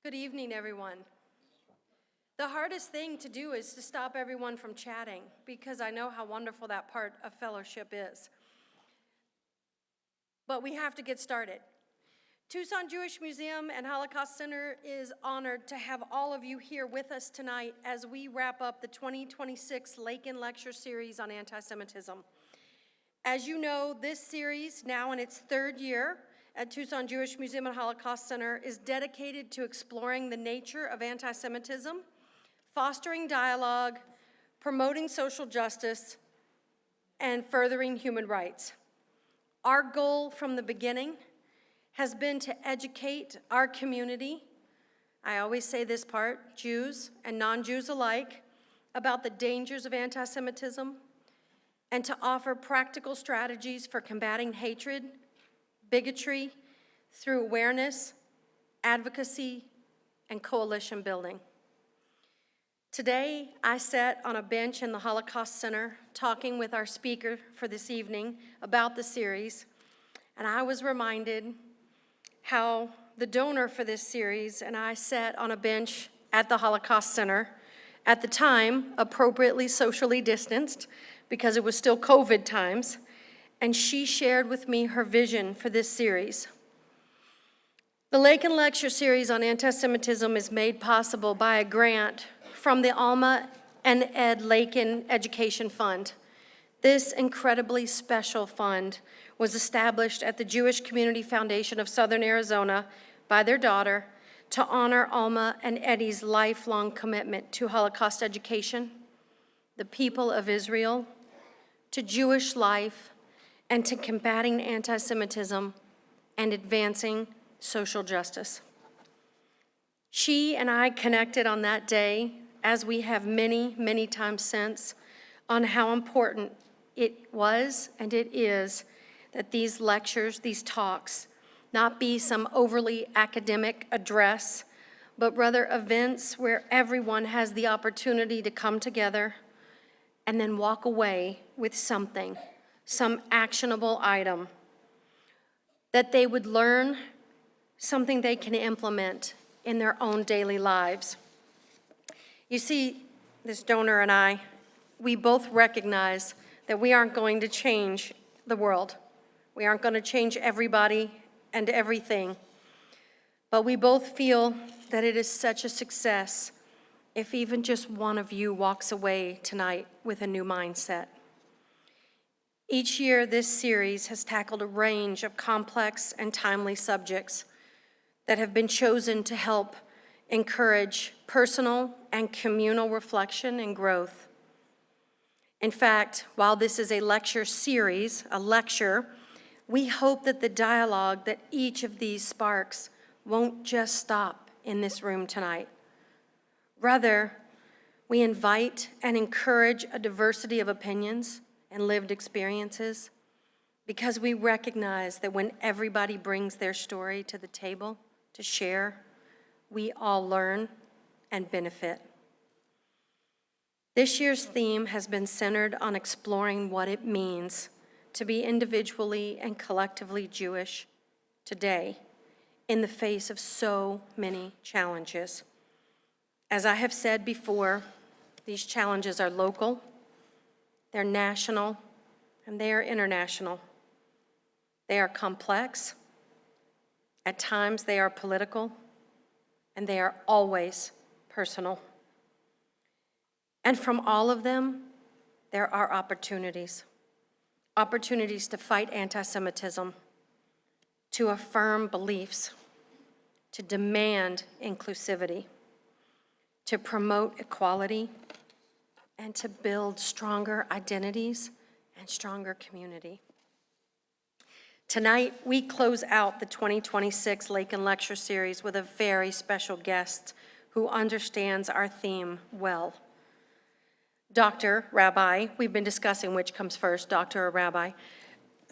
Good evening, everyone. The hardest thing to do is to stop everyone from chatting, because I know how wonderful that part of fellowship is. But we have to get started. Tucson Jewish Museum and Holocaust Center is honored to have all of you here with us tonight as we wrap up the 2026 Lakin Lecture Series on Antisemitism. As you know, this series, now in its third year at Tucson Jewish Museum and Holocaust Center, is dedicated to exploring the nature of antisemitism, fostering dialogue, promoting social justice, and furthering human rights. Our goal from the beginning has been to educate our community, I always say this part, Jews and non-Jews alike, about the dangers of antisemitism, and to offer practical strategies for combating hatred, bigotry, through awareness, advocacy, and coalition building. Today, I sat on a bench in the Holocaust Center talking with our speaker for this evening about the series, and I was reminded how the donor for this series and I sat on a bench at the Holocaust Center, at the time appropriately socially distanced because it was still COVID times, and she shared with me her vision for this series. The Lakin Lecture Series on Antisemitism is made possible by a grant from the Alma and Eddie Lakin Education Fund. This incredibly special fund was established at the Jewish Community Foundation of Southern Arizona by their daughter to honor Alma and Eddie's lifelong commitment to Holocaust education, the people of Israel, to Jewish life, and to combating anti-Semitism and advancing social justice. She and I connected on that day, as we have many, many times since, on how important it was and it is that these lectures, these talks, not be some overly academic address, but rather events where everyone has the opportunity to come together and then walk away with something, some actionable item, that they would learn, something they can implement in their own daily lives. You see, this donor and I, we both recognize that we aren't going to change the world. We aren't going to change everybody and everything. But we both feel that it is such a success if even just one of you walks away tonight with a new mindset. Each year, this series has tackled a range of complex and timely subjects that have been chosen to help encourage personal and communal reflection and growth. In fact, while this is a lecture series, a lecture, we hope that the dialogue that each of these sparks won't just stop in this room tonight. Rather, we invite and encourage a diversity of opinions and lived experiences, because we recognize that when everybody brings their story to the table to share, we all learn and benefit. This year's theme has been centered on exploring what it means to be individually and collectively Jewish today in the face of so many challenges. As I have said before, these challenges are local, they're national, and they are international. They are complex, at times they are political, and they are always personal. And from all of them, there are opportunities to fight anti-Semitism, to affirm beliefs, to demand inclusivity, to promote equality, and to build stronger identities and stronger community. Tonight, we close out the 2026 Lakin Lecture Series with a very special guest who understands our theme well. Dr. Rabbi, we've been discussing which comes first, doctor or rabbi.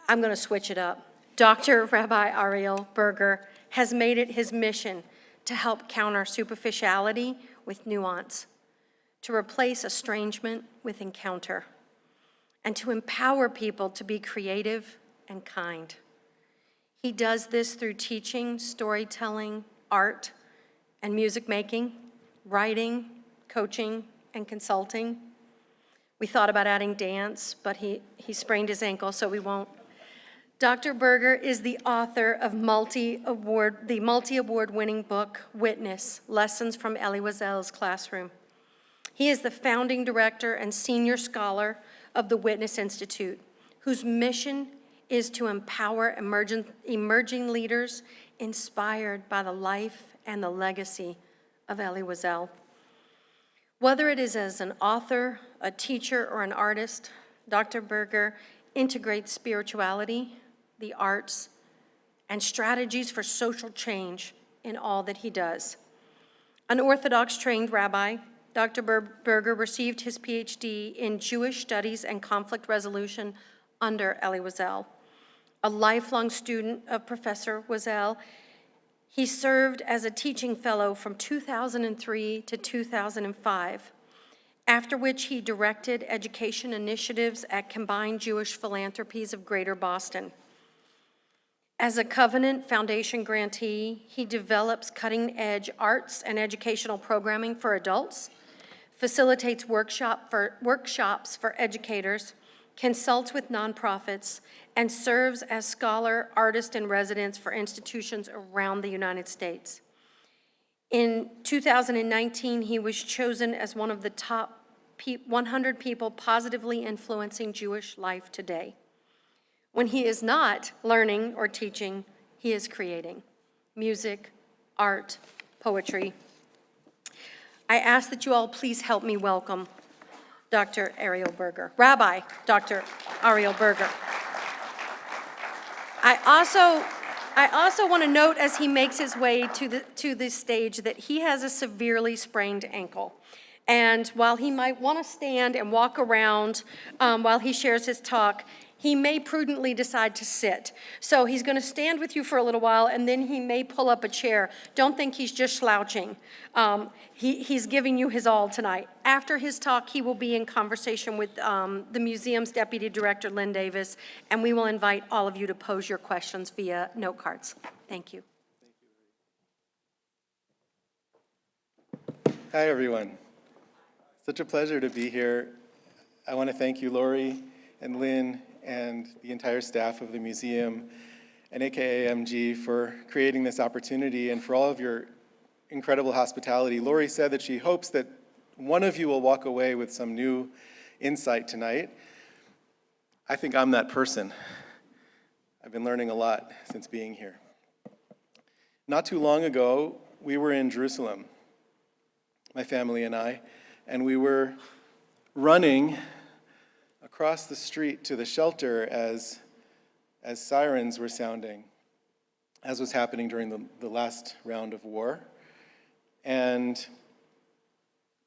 I'm going to switch it up. Dr. Rabbi Ariel Burger has made it his mission to help counter superficiality with nuance, to replace estrangement with encounter, and to empower people to be creative and kind. He does this through teaching, storytelling, art, and music making, writing, coaching, and consulting. We thought about adding dance, but he sprained his ankle, so we won't. Dr. Burger is the author of the multi-award winning book, Witness, Lessons from Elie Wiesel's Classroom. He is the founding director and senior scholar of the Witness Institute, whose mission is to empower emerging leaders inspired by the life and the legacy of Elie Wiesel. Whether it is as an author, a teacher, or an artist, Dr. Burger integrates spirituality, the arts, and strategies for social change in all that he does. An Orthodox-trained rabbi, Dr. Burger received his PhD in Jewish Studies and Conflict Resolution under Elie Wiesel. A lifelong student of Professor Wiesel, he served as a teaching fellow from 2003 to 2005, after which he directed education initiatives at Combined Jewish Philanthropies of Greater Boston. As a Covenant Foundation grantee, he develops cutting-edge arts and educational programming for adults, facilitates workshops for educators, consults with nonprofits, and serves as scholar, artist in residence for institutions around the United States. In 2019, he was chosen as one of the top 100 people positively influencing Jewish life today. When he is not learning or teaching, he is creating music, art, poetry. I ask that you all please help me welcome Dr. Ariel Burger, Rabbi Dr. Ariel Burger. I also want to note as he makes his way to the stage that he has a severely sprained ankle. And while he might want to stand and walk around while he shares his talk, he may prudently decide to sit. So he's going to stand with you for a little while, and then he may pull up a chair. Don't think he's just slouching. He's giving you his all tonight. After his talk, he will be in conversation with the museum's deputy director, Lynn Davis, and we will invite all of you to pose your questions via note cards. Thank you. Hi, everyone. Such a pleasure to be here. I want to thank you, Lori and Lynn, and the entire staff of the museum and AKAMG for creating this opportunity and for all of your incredible hospitality. Lori said that she hopes that one of you will walk away with some new insight tonight. I think I'm that person. I've been learning a lot since being here. Not too long ago, we were in Jerusalem, my family and I, and we were running across the street to the shelter as sirens were sounding, as was happening during the last round of war. And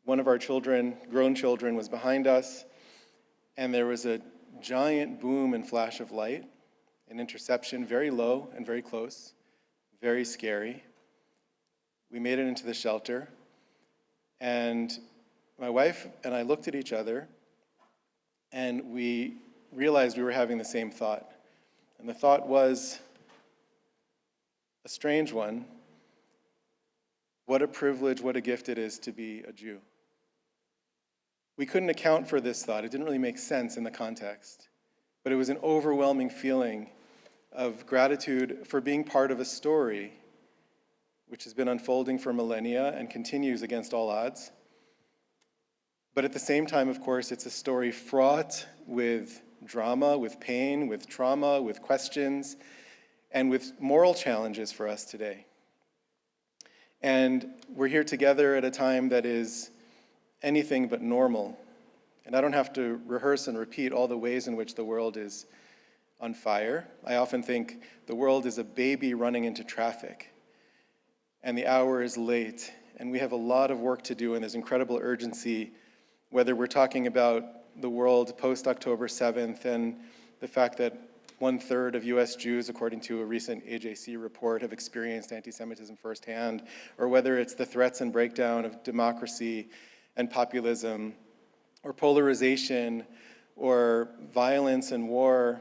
one of our children, grown children, was behind us, and there was a giant boom and flash of light, an interception, very low and very close, very scary. We made it into the shelter, and my wife and I looked at each other, and we realized we were having the same thought. And the thought was a strange one. What a privilege, what a gift it is to be a Jew. We couldn't account for this thought. It didn't really make sense in the context. But it was an overwhelming feeling of gratitude for being part of a story which has been unfolding for millennia and continues against all odds. But at the same time, of course, it's a story fraught with drama, with pain, with trauma, with questions, and with moral challenges for us today. And we're here together at a time that is anything but normal. And I don't have to rehearse and repeat all the ways in which the world is on fire. I often think the world is a baby running into traffic, and the hour is late, and we have a lot of work to do, and there's incredible urgency, whether we're talking about the world post-October 7th and the fact that 1/3 of US Jews, according to a recent AJC report, have experienced anti-Semitism firsthand, or whether it's the threats and breakdown of democracy and populism, or polarization, or violence and war,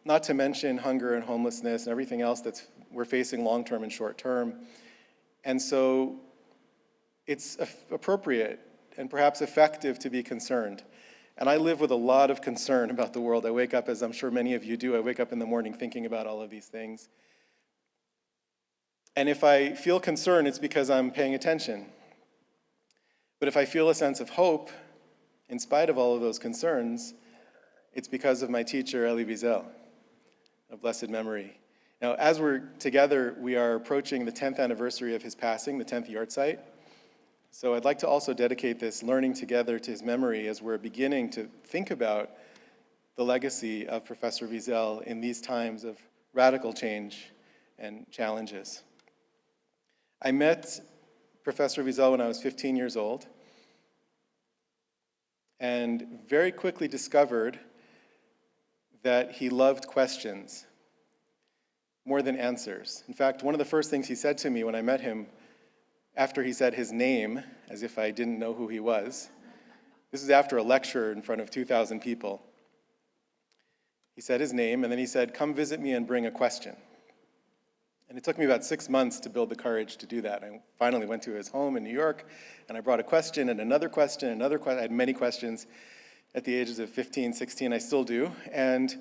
not to mention hunger and homelessness and everything else we're facing long-term and short-term. And so it's appropriate and perhaps effective to be concerned. And I live with a lot of concern about the world. I wake up, as I'm sure many of you do, I wake up in the morning thinking about all of these things. And if I feel concern, it's because I'm paying attention. But if I feel a sense of hope, in spite of all of those concerns, it's because of my teacher, Elie Wiesel, of blessed memory. Now, as we're together, we are approaching the 10th anniversary of his passing, the 10th yahrzeit. So I'd like to also dedicate this learning together to his memory as we're beginning to think about the legacy of Professor Wiesel in these times of radical change and challenges. I met Professor Wiesel when I was 15 years old and very quickly discovered that he loved questions more than answers. In fact, one of the first things he said to me when I met him, after he said his name, as if I didn't know who he was, this is after a lecture in front of 2,000 people. He said his name, and then he said, "Come visit me and bring a question." And it took me about 6 months to build the courage to do that. I finally went to his home in New York, and I brought a question and another question, another question. I had many questions at the ages of 15, 16. I still do. And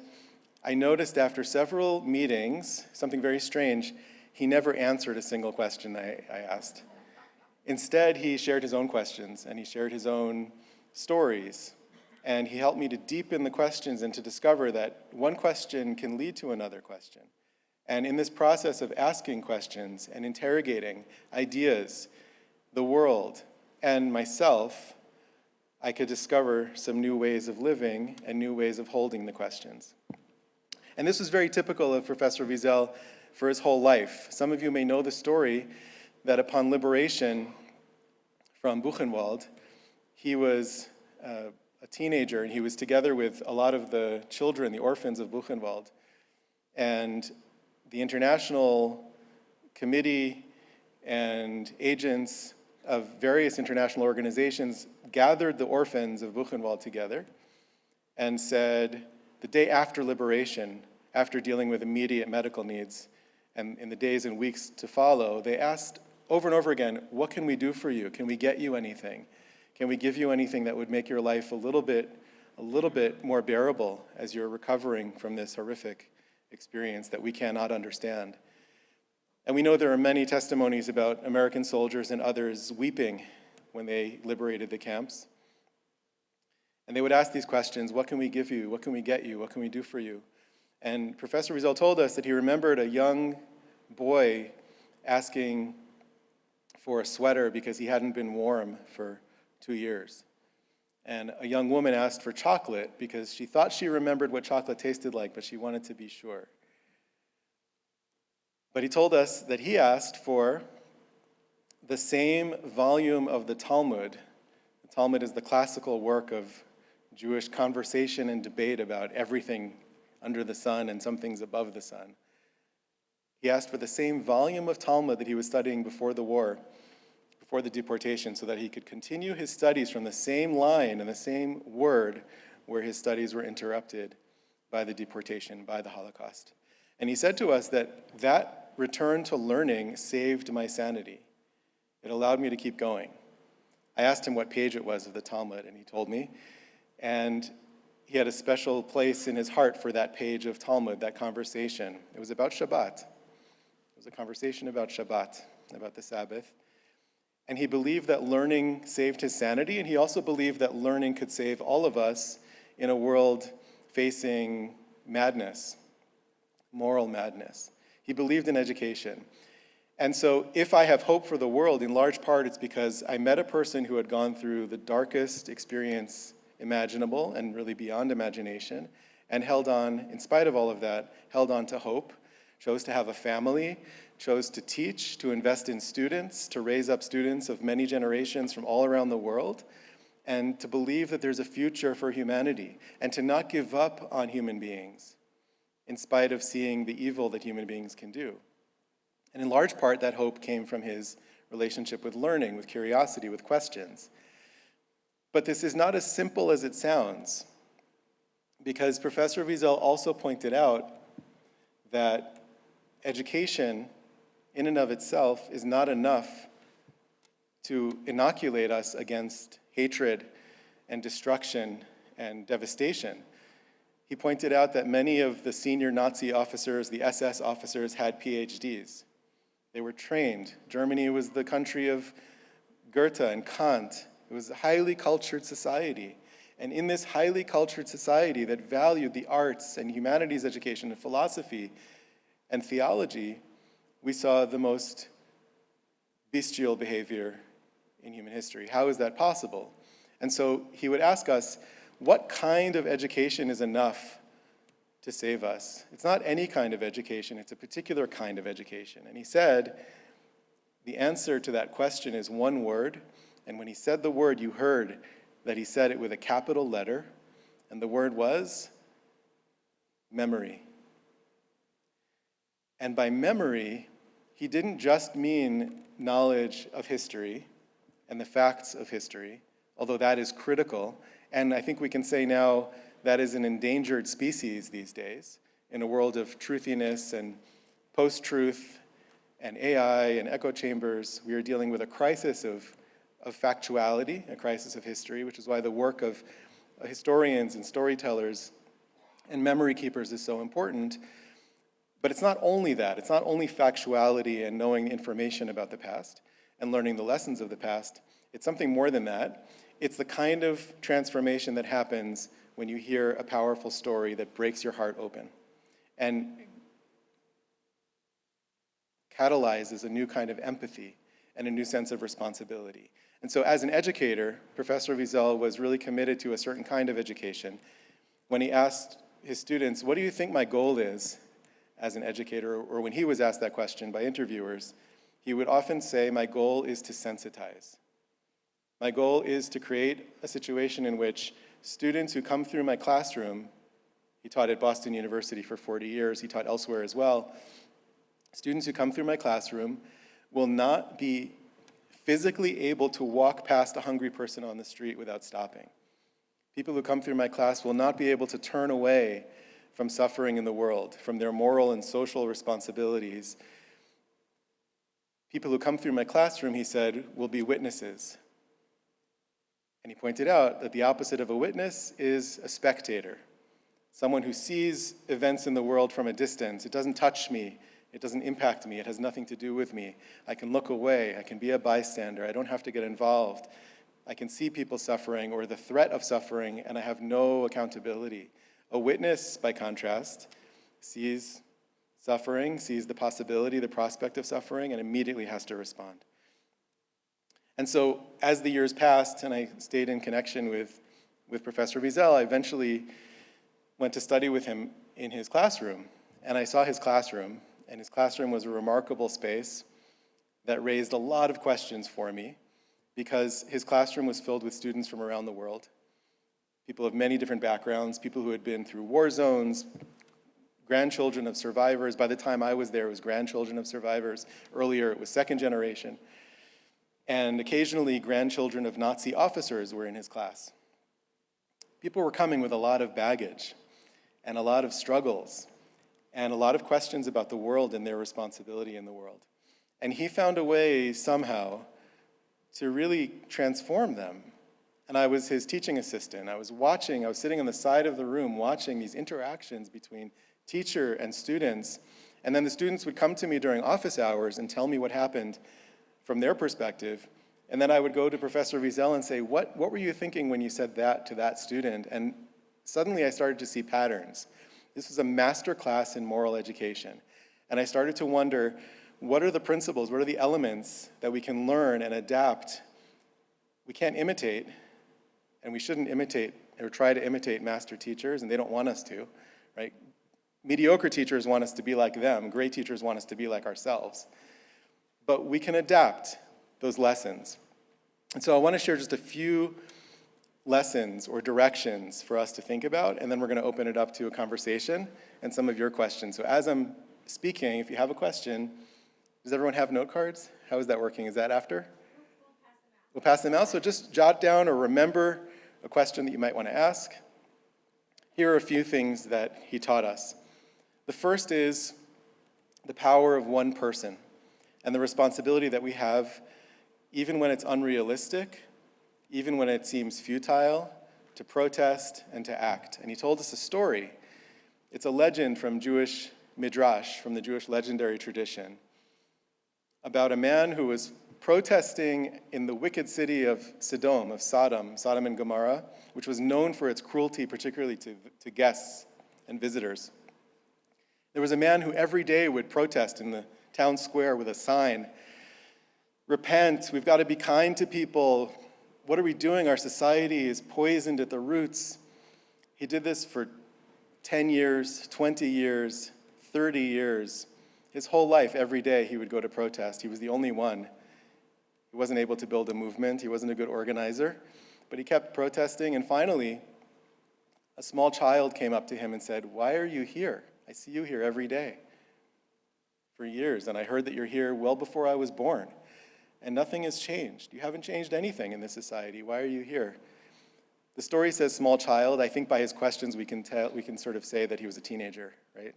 I noticed after several meetings, something very strange. He never answered a single question I asked. Instead, he shared his own questions, and he shared his own stories. And he helped me to deepen the questions and to discover that one question can lead to another question. And in this process of asking questions and interrogating ideas, the world, and myself, I could discover some new ways of living and new ways of holding the questions. And this was very typical of Professor Wiesel for his whole life. Some of you may know the story that upon liberation from Buchenwald, he was a teenager, and he was together with a lot of the children, the orphans of Buchenwald. And the international committee and agents of various international organizations gathered the orphans of Buchenwald together and said, the day after liberation, after dealing with immediate medical needs, and in the days and weeks to follow, they asked over and over again, what can we do for you? Can we get you anything? Can we give you anything that would make your life a little bit more bearable as you're recovering from this horrific experience that we cannot understand? And we know there are many testimonies about American soldiers and others weeping when they liberated the camps. And they would ask these questions, what can we give you? What can we get you? What can we do for you? And Professor Wiesel told us that he remembered a young boy asking for a sweater because he hadn't been warm for 2 years. And a young woman asked for chocolate because she thought she remembered what chocolate tasted like, but she wanted to be sure. But he told us that he asked for the same volume of the Talmud. The Talmud is the classical work of Jewish conversation and debate about everything under the sun and some things above the sun. He asked for the same volume of Talmud that he was studying before the war, before the deportation, so that he could continue his studies from the same line and the same word where his studies were interrupted by the deportation, by the Holocaust. And he said to us that that return to learning saved my sanity. It allowed me to keep going. I asked him what page it was of the Talmud, and he told me. And he had a special place in his heart for that page of Talmud, that conversation. It was about Shabbat. It was a conversation about Shabbat, about the Sabbath. And he believed that learning saved his sanity, and he also believed that learning could save all of us in a world facing madness, moral madness. He believed in education. And so if I have hope for the world, in large part it's because I met a person who had gone through the darkest experience imaginable and really beyond imagination, and held on, in spite of all of that, held on to hope, chose to have a family, chose to teach, to invest in students, to raise up students of many generations from all around the world, and to believe that there's a future for humanity, and to not give up on human beings, in spite of seeing the evil that human beings can do. And in large part, that hope came from his relationship with learning, with curiosity, with questions. But this is not as simple as it sounds, because Professor Wiesel also pointed out that education in and of itself is not enough to inoculate us against hatred and destruction and devastation. He pointed out that many of the senior Nazi officers, the SS officers, had PhDs. They were trained. Germany was the country of Goethe and Kant. It was a highly cultured society. And in this highly cultured society that valued the arts and humanities education and philosophy and theology, we saw the most bestial behavior in human history. How is that possible? And so he would ask us, what kind of education is enough to save us? It's not any kind of education, it's a particular kind of education. And he said, the answer to that question is one word, and when he said the word, you heard that he said it with a capital letter, and the word was memory. And by memory, he didn't just mean knowledge of history and the facts of history, although that is critical. And I think we can say now that is an endangered species these days in a world of truthiness and post-truth and AI and echo chambers. We are dealing with a crisis of factuality, a crisis of history, which is why the work of historians and storytellers and memory keepers is so important. But it's not only that. It's not only factuality and knowing information about the past and learning the lessons of the past. It's something more than that. It's the kind of transformation that happens when you hear a powerful story that breaks your heart open and catalyzes a new kind of empathy and a new sense of responsibility. And so as an educator, Professor Wiesel was really committed to a certain kind of education. When he asked his students, what do you think my goal is as an educator, or when he was asked that question by interviewers, he would often say, my goal is to sensitize. My goal is to create a situation in which students who come through my classroom, he taught at Boston University for 40 years, he taught elsewhere as well, students who come through my classroom will not be physically able to walk past a hungry person on the street without stopping. People who come through my class will not be able to turn away from suffering in the world, from their moral and social responsibilities. People who come through my classroom, he said, will be witnesses. And he pointed out that the opposite of a witness is a spectator, someone who sees events in the world from a distance. It doesn't touch me. It doesn't impact me. It has nothing to do with me. I can look away. I can be a bystander. I don't have to get involved. I can see people suffering or the threat of suffering, and I have no accountability. A witness, by contrast, sees suffering, sees the possibility, the prospect of suffering, and immediately has to respond. And so as the years passed and I stayed in connection with Professor Wiesel, I eventually went to study with him in his classroom. And I saw his classroom, and his classroom was a remarkable space that raised a lot of questions for me because his classroom was filled with students from around the world, people of many different backgrounds, people who had been through war zones, grandchildren of survivors. By the time I was there, it was grandchildren of survivors. Earlier, it was second generation. And occasionally, grandchildren of Nazi officers were in his class. People were coming with a lot of baggage and a lot of struggles and a lot of questions about the world and their responsibility in the world. And he found a way somehow to really transform them. And I was his teaching assistant. I was sitting on the side of the room watching these interactions between teacher and students. And then the students would come to me during office hours and tell me what happened from their perspective. And then I would go to Professor Wiesel and say, what were you thinking when you said that to that student? And suddenly I started to see patterns. This was a master class in moral education. And I started to wonder, what are the principles, what are the elements that we can learn and adapt? We can't imitate, and we shouldn't imitate or try to imitate master teachers, and they don't want us to, right? Mediocre teachers want us to be like them. Great teachers want us to be like ourselves. But we can adapt those lessons. And so I want to share just a few lessons or directions for us to think about, and then we're going to open it up to a conversation and some of your questions. So as I'm speaking, if you have a question, does everyone have note cards? How is that working? Is that after? We'll pass them out. So just jot down or remember a question that you might want to ask. Here are a few things that he taught us. The first is the power of one person and the responsibility that we have even when it's unrealistic, even when it seems futile, to protest and to act. And he told us a story. It's a legend from Jewish Midrash, from the Jewish legendary tradition, about a man who was protesting in the wicked city of Sodom and Gomorrah, which was known for its cruelty, particularly to guests and visitors. There was a man who every day would protest in the town square with a sign, "Repent, we've got to be kind to people. What are we doing? Our society is poisoned at the roots." He did this for 10 years, 20 years, 30 years. His whole life, every day, he would go to protest. He was the only one. He wasn't able to build a movement. He wasn't a good organizer, but he kept protesting. And finally, a small child came up to him and said, "Why are you here? I see you here every day for years, and I heard that you're here well before I was born, and nothing has changed. You haven't changed anything in this society. Why are you here?" The story says small child. I think by his questions we can sort of say that he was a teenager, right?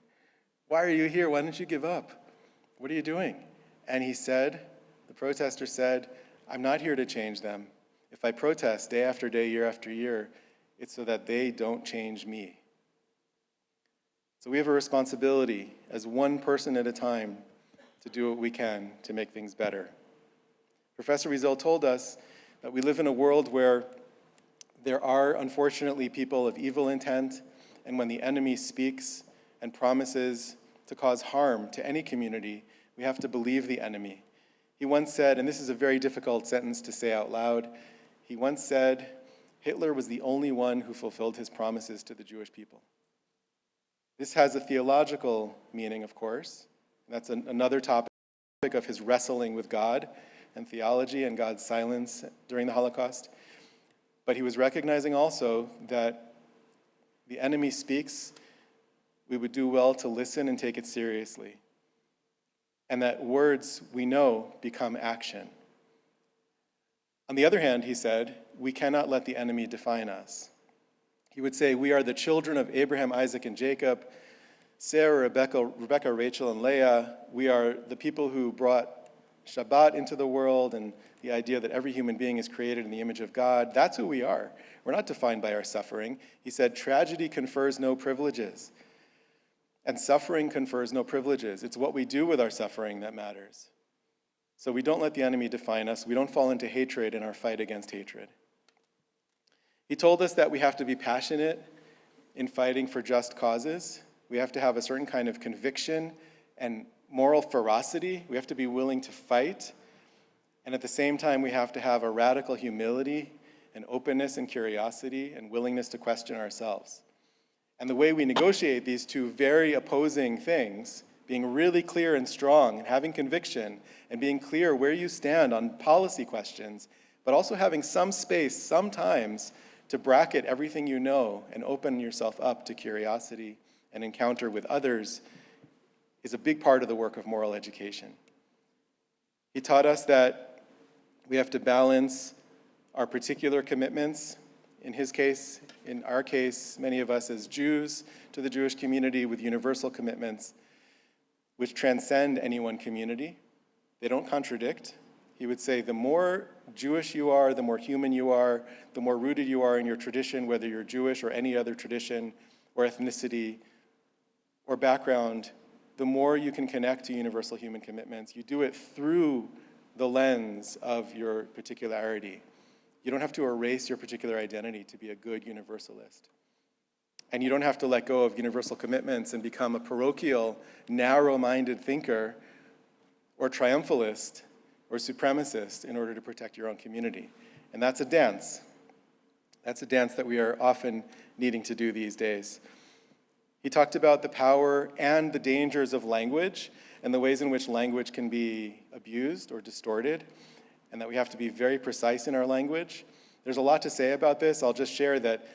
"Why are you here? Why don't you give up? What are you doing?" And he said, the protester said, "I'm not here to change them. If I protest day after day, year after year, it's so that they don't change me." So we have a responsibility as one person at a time to do what we can to make things better. Professor Wiesel told us that we live in a world where there are, unfortunately, people of evil intent, and when the enemy speaks and promises to cause harm to any community, we have to believe the enemy. He once said, and this is a very difficult sentence to say out loud, he once said, "Hitler was the only one who fulfilled his promises to the Jewish people." This has a theological meaning, of course. That's another topic of his wrestling with God and theology and God's silence during the Holocaust. But he was recognizing also that the enemy speaks, we would do well to listen and take it seriously. And that words, we know, become action. On the other hand, he said, we cannot let the enemy define us. He would say, we are the children of Abraham, Isaac, and Jacob, Sarah, Rebecca, Rachel, and Leah. We are the people who brought Shabbat into the world and the idea that every human being is created in the image of God. That's who we are. We're not defined by our suffering. He said, tragedy confers no privileges, and suffering confers no privileges. It's what we do with our suffering that matters. So we don't let the enemy define us. We don't fall into hatred in our fight against hatred. He told us that we have to be passionate in fighting for just causes. We have to have a certain kind of conviction and moral ferocity. We have to be willing to fight. And at the same time, we have to have a radical humility and openness and curiosity and willingness to question ourselves. And the way we negotiate these two very opposing things, being really clear and strong and having conviction and being clear where you stand on policy questions, but also having some space sometimes to bracket everything you know and open yourself up to curiosity and encounter with others, is a big part of the work of moral education. He taught us that we have to balance our particular commitments, in his case, in our case, many of us as Jews, to the Jewish community, with universal commitments which transcend any one community. They don't contradict. He would say the more Jewish you are, the more human you are, the more rooted you are in your tradition, whether you're Jewish or any other tradition or ethnicity or background, the more you can connect to universal human commitments. You do it through the lens of your particularity. You don't have to erase your particular identity to be a good universalist. And you don't have to let go of universal commitments and become a parochial, narrow-minded thinker or triumphalist or supremacist in order to protect your own community. And that's a dance. That's a dance that we are often needing to do these days. He talked about the power and the dangers of language and the ways in which language can be abused or distorted, and that we have to be very precise in our language. There's a lot to say about this. I'll just share that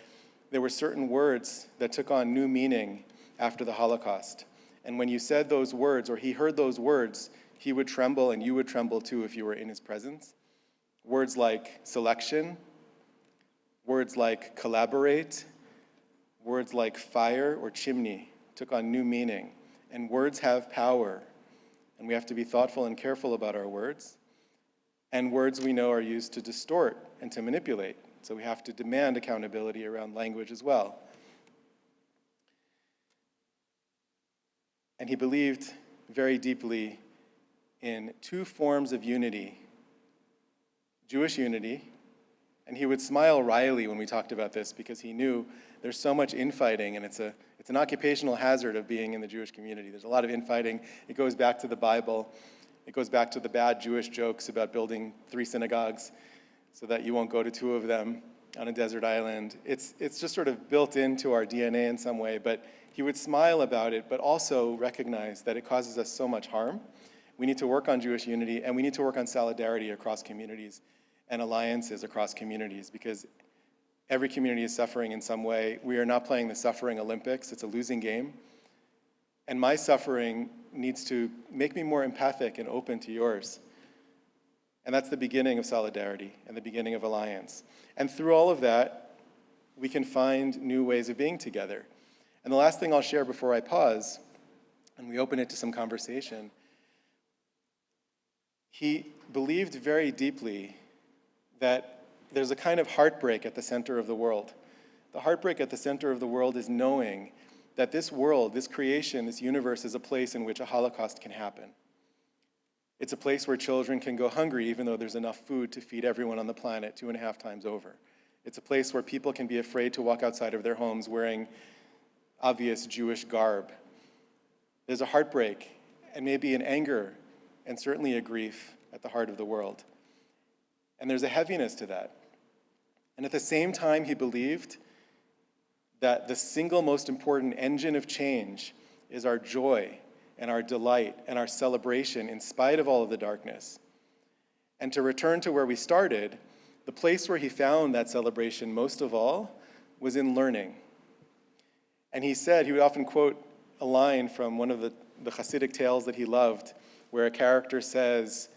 there were certain words that took on new meaning after the Holocaust. And when you said those words, or he heard those words, he would tremble and you would tremble too if you were in his presence. Words like selection, words like collaborate, words like fire or chimney took on new meaning. And words have power, and we have to be thoughtful and careful about our words. And words we know are used to distort and to manipulate. So we have to demand accountability around language as well. And he believed very deeply in two forms of unity: Jewish unity, and he would smile wryly when we talked about this because he knew there's so much infighting, and it's an occupational hazard of being in the Jewish community. There's a lot of infighting. It goes back to the Bible. It goes back to the bad Jewish jokes about building 3 synagogues so that you won't go to 2 of them on a desert island. It's just sort of built into our DNA in some way, but he would smile about it, but also recognize that it causes us so much harm. We need to work on Jewish unity, and we need to work on solidarity across communities and alliances across communities, because every community is suffering in some way. We are not playing the suffering Olympics. It's a losing game. And my suffering needs to make me more empathic and open to yours. And that's the beginning of solidarity and the beginning of alliance. And through all of that, we can find new ways of being together. And the last thing I'll share before I pause, and we open it to some conversation, he believed very deeply that there's a kind of heartbreak at the center of the world. The heartbreak at the center of the world is knowing that this world, this creation, this universe is a place in which a Holocaust can happen. It's a place where children can go hungry even though there's enough food to feed everyone on the planet 2.5 times over. It's a place where people can be afraid to walk outside of their homes wearing obvious Jewish garb. There's a heartbreak and maybe an anger and certainly a grief at the heart of the world. And there's a heaviness to that. And at the same time, he believed that the single most important engine of change is our joy and our delight and our celebration in spite of all of the darkness. And to return to where we started, the place where he found that celebration most of all was in learning. And he said, he would often quote a line from one of the Hasidic tales that he loved, where a character says,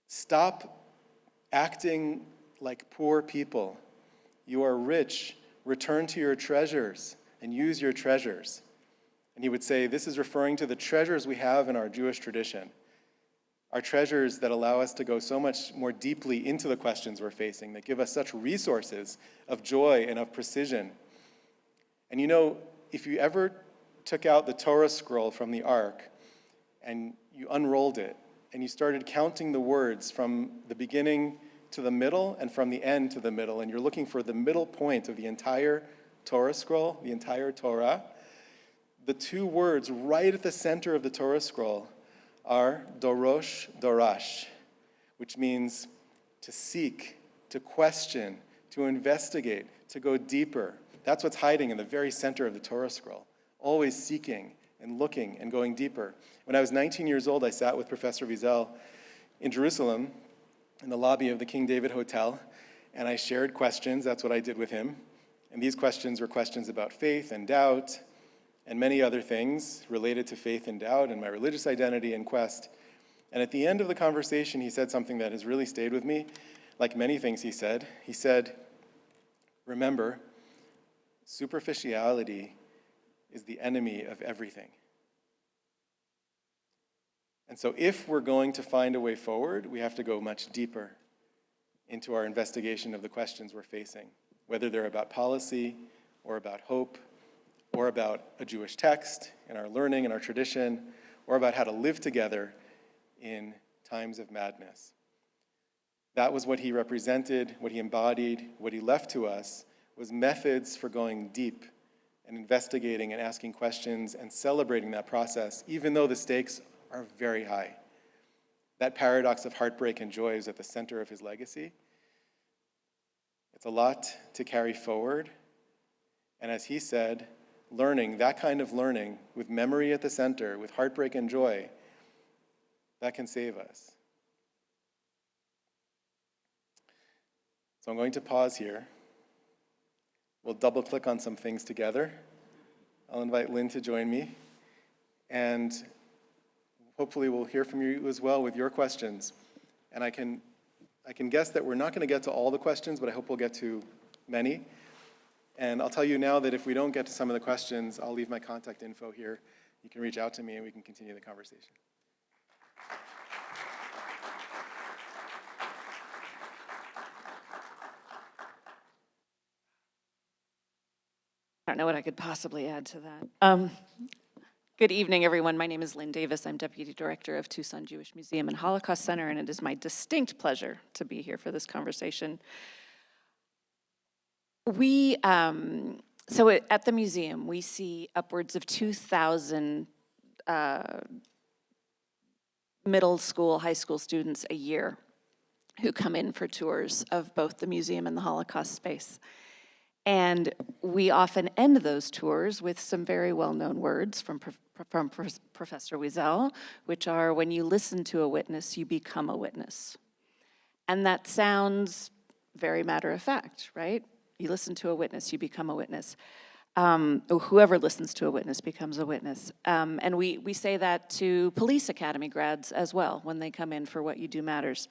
"Stop acting like poor people. You are rich. Return to your treasures and use your treasures." And he would say, this is referring to the treasures we have in our Jewish tradition, our treasures that allow us to go so much more deeply into the questions we're facing, that give us such resources of joy and of precision. And you know, if you ever took out the Torah scroll from the Ark and you unrolled it and you started counting the words from the beginning to the middle and from the end to the middle, and you're looking for the middle point of the entire Torah scroll, the entire Torah, the 2 words right at the center of the Torah scroll are dorosh, dorash, which means to seek, to question, to investigate, to go deeper. That's what's hiding in the very center of the Torah scroll, always seeking and looking and going deeper. When I was 19 years old, I sat with Professor Wiesel in Jerusalem in the lobby of the King David Hotel, and I shared questions. That's what I did with him. And these questions were questions about faith and doubt and many other things related to faith and doubt and my religious identity and quest. And at the end of the conversation, he said something that has really stayed with me. Like many things he said, "Remember, superficiality is the enemy of everything." And so if we're going to find a way forward, we have to go much deeper into our investigation of the questions we're facing, whether they're about policy or about hope or about a Jewish text in our learning and our tradition, or about how to live together in times of madness. That was what he represented, what he embodied, what he left to us was methods for going deep and investigating and asking questions and celebrating that process, even though the stakes are very high. That paradox of heartbreak and joy is at the center of his legacy. It's a lot to carry forward. And as he said, learning, that kind of learning, with memory at the center, with heartbreak and joy, that can save us. So I'm going to pause here. We'll double click on some things together. I'll invite Lynn to join me. And hopefully we'll hear from you as well with your questions. And I can guess that we're not going to get to all the questions, but I hope we'll get to many. And I'll tell you now that if we don't get to some of the questions, I'll leave my contact info here. You can reach out to me and we can continue the conversation. I don't know what I could possibly add to that. Good evening, everyone. My name is Lynn Davis. I'm Deputy Director of Tucson Jewish Museum and Holocaust Center, and it is my distinct pleasure to be here for this conversation. At the museum, we see upwards of 2,000 middle school, high school students a year who come in for tours of both the museum and the Holocaust space. And we often end those tours with some very well-known words from Professor Wiesel, which are, when you listen to a witness, you become a witness. And that sounds very matter-of-fact, right? You listen to a witness, you become a witness. Or whoever listens to a witness becomes a witness. And we say that to police academy grads as well when they come in for What You Do Matters.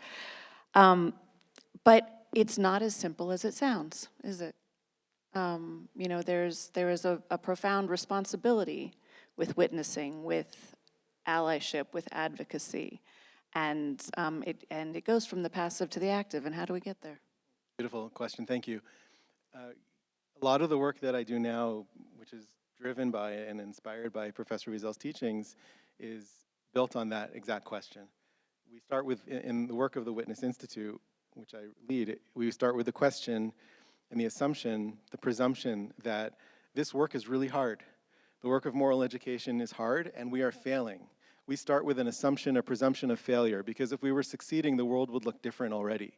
But it's not as simple as it sounds, is it? There is a profound responsibility with witnessing, with allyship, with advocacy, and it goes from the passive to the active. And how do we get there? Beautiful question, thank you. A lot of the work that I do now, which is driven by and inspired by Professor Wiesel's teachings, is built on that exact question. We start with, in the work of the Witness Institute, which I lead, we start with the question and the assumption, the presumption that this work is really hard. The work of moral education is hard, and we are failing. We start with an assumption, a presumption of failure, because if we were succeeding, the world would look different already.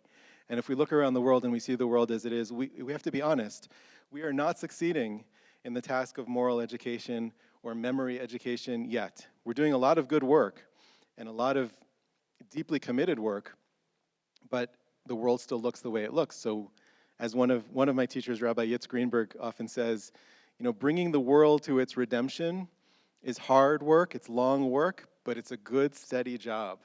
And if we look around the world and we see the world as it is, we have to be honest. We are not succeeding in the task of moral education or memory education yet. We're doing a lot of good work and a lot of deeply committed work, but the world still looks the way it looks. So as one of my teachers, Rabbi Yitzhak Greenberg, often says, bringing the world to its redemption is hard work, it's long work, but it's a good, steady job.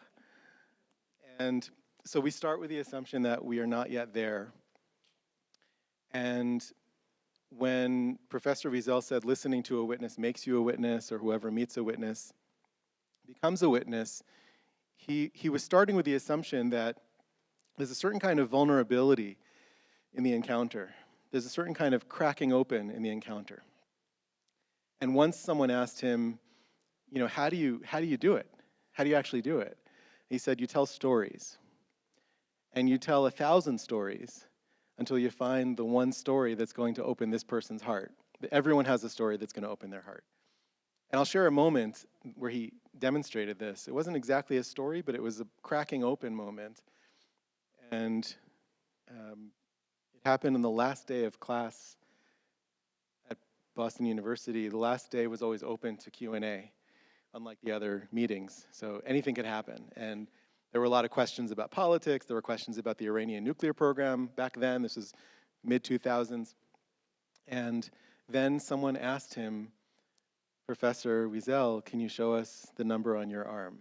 And so we start with the assumption that we are not yet there. And when Professor Wiesel said listening to a witness makes you a witness, or whoever meets a witness becomes a witness, he was starting with the assumption that there's a certain kind of vulnerability in the encounter. There's a certain kind of cracking open in the encounter. And once someone asked him, how do you do it? How do you actually do it? He said, you tell stories. And you tell 1,000 stories until you find the one story that's going to open this person's heart. Everyone has a story that's going to open their heart. And I'll share a moment where he demonstrated this. It wasn't exactly a story, but it was a cracking open moment. And it happened on the last day of class at Boston University. The last day was always open to Q&A, unlike the other meetings. So anything could happen. And there were a lot of questions about politics. There were questions about the Iranian nuclear program back then. This was mid-2000s. And then someone asked him, Professor Wiesel, can you show us the number on your arm?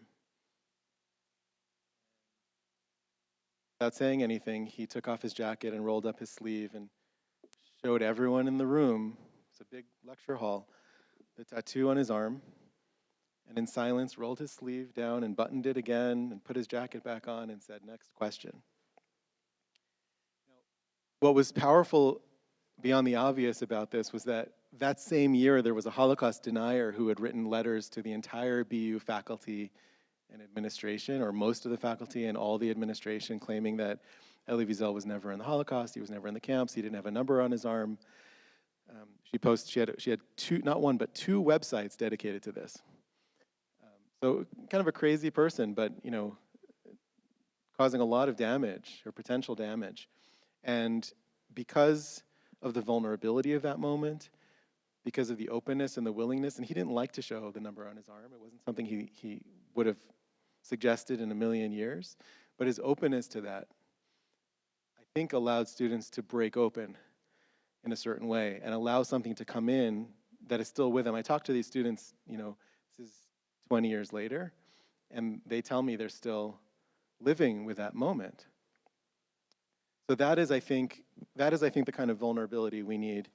Without saying anything, he took off his jacket and rolled up his sleeve and showed everyone in the room, it's a big lecture hall, the tattoo on his arm, and in silence rolled his sleeve down and buttoned it again and put his jacket back on and said, next question. What was powerful beyond the obvious about this was that same year there was a Holocaust denier who had written letters to the entire BU faculty and administration, or most of the faculty and all the administration, claiming that Elie Wiesel was never in the Holocaust, he was never in the camps, he didn't have a number on his arm. She had two, not one, but 2 websites dedicated to this. So kind of a crazy person, but causing a lot of damage or potential damage. And because of the vulnerability of that moment, because of the openness and the willingness, and he didn't like to show the number on his arm. It wasn't something he would have suggested in a million years, but his openness to that, I think, allowed students to break open in a certain way and allow something to come in that is still with them. I talk to these students, this is 20 years later, and they tell me they're still living with that moment. So that is, I think, the kind of vulnerability we need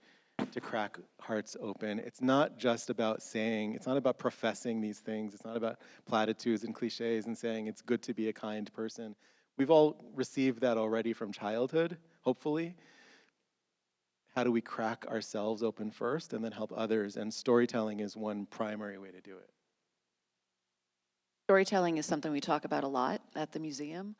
to crack hearts open. It's not just about saying, it's not about professing these things, it's not about platitudes and cliches and saying it's good to be a kind person. We've all received that already from childhood, hopefully. how do we crack ourselves open first and then help others? And storytelling is one primary way to do it. Storytelling is something we talk about a lot at the museum.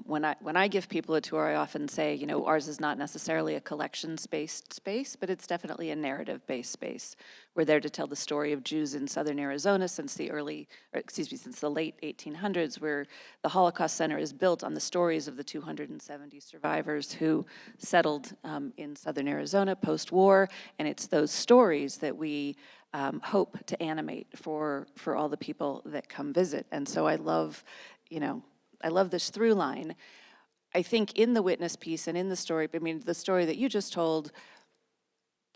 When I give people a tour, I often say, you know, ours is not necessarily a collections-based space, but it's definitely a narrative-based space. We're there to tell the story of Jews in southern Arizona since the late 1800s, where the Holocaust Center is built on the stories of the 270 survivors who settled in southern Arizona post-war, and it's those stories that we hope to animate for all the people that come visit. And so I love, I love this through line. I think in the witness piece and in the story, I mean, the story that you just told,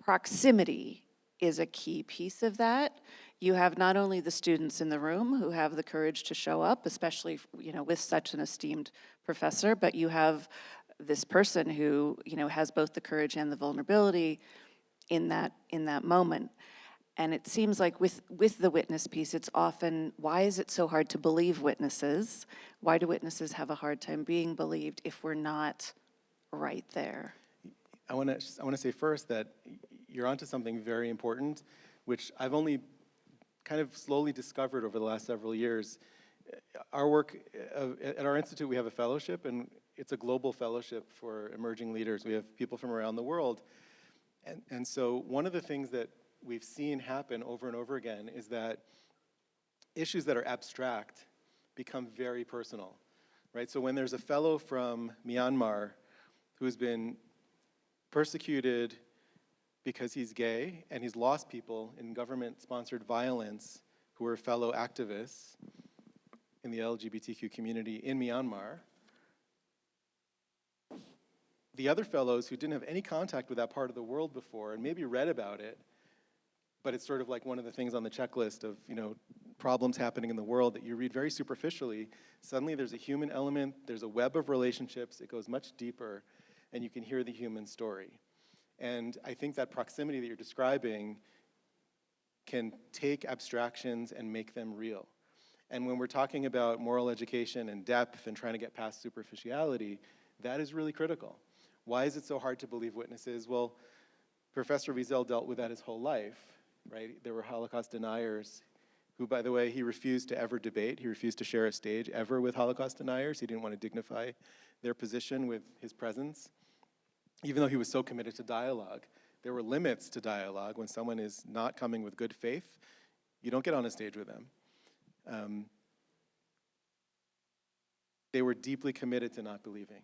proximity is a key piece of that. You have not only the students in the room who have the courage to show up, especially, with such an esteemed professor, but you have this person who, has both the courage and the vulnerability in that moment. And it seems like with the witness piece, it's often, why is it so hard to believe witnesses? Why do witnesses have a hard time being believed if we're not right there? I want to say first that you're onto something very important, which I've only kind of slowly discovered over the last several years. Our work, at our institute, we have a fellowship, and it's a global fellowship for emerging leaders. We have people from around the world. And so one of the things that we've seen happen over and over again is that issues that are abstract become very personal, right? So when there's a fellow from Myanmar who's been persecuted because he's gay and he's lost people in government-sponsored violence who are fellow activists in the LGBTQ community in Myanmar, the other fellows who didn't have any contact with that part of the world before and maybe read about it, but it's sort of like one of the things on the checklist of, problems happening in the world that you read very superficially. Suddenly there's a human element, there's a web of relationships, it goes much deeper, and you can hear the human story. And I think that proximity that you're describing can take abstractions and make them real. And when we're talking about moral education and depth and trying to get past superficiality, that is really critical. Why is it so hard to believe witnesses? Well, Professor Wiesel dealt with that his whole life. Right? There were Holocaust deniers who, by the way, he refused to ever debate. He refused to share a stage ever with Holocaust deniers. He didn't want to dignify their position with his presence. Even though he was so committed to dialogue, there were limits to dialogue. When someone is not coming with good faith, you don't get on a stage with them. They were deeply committed to not believing.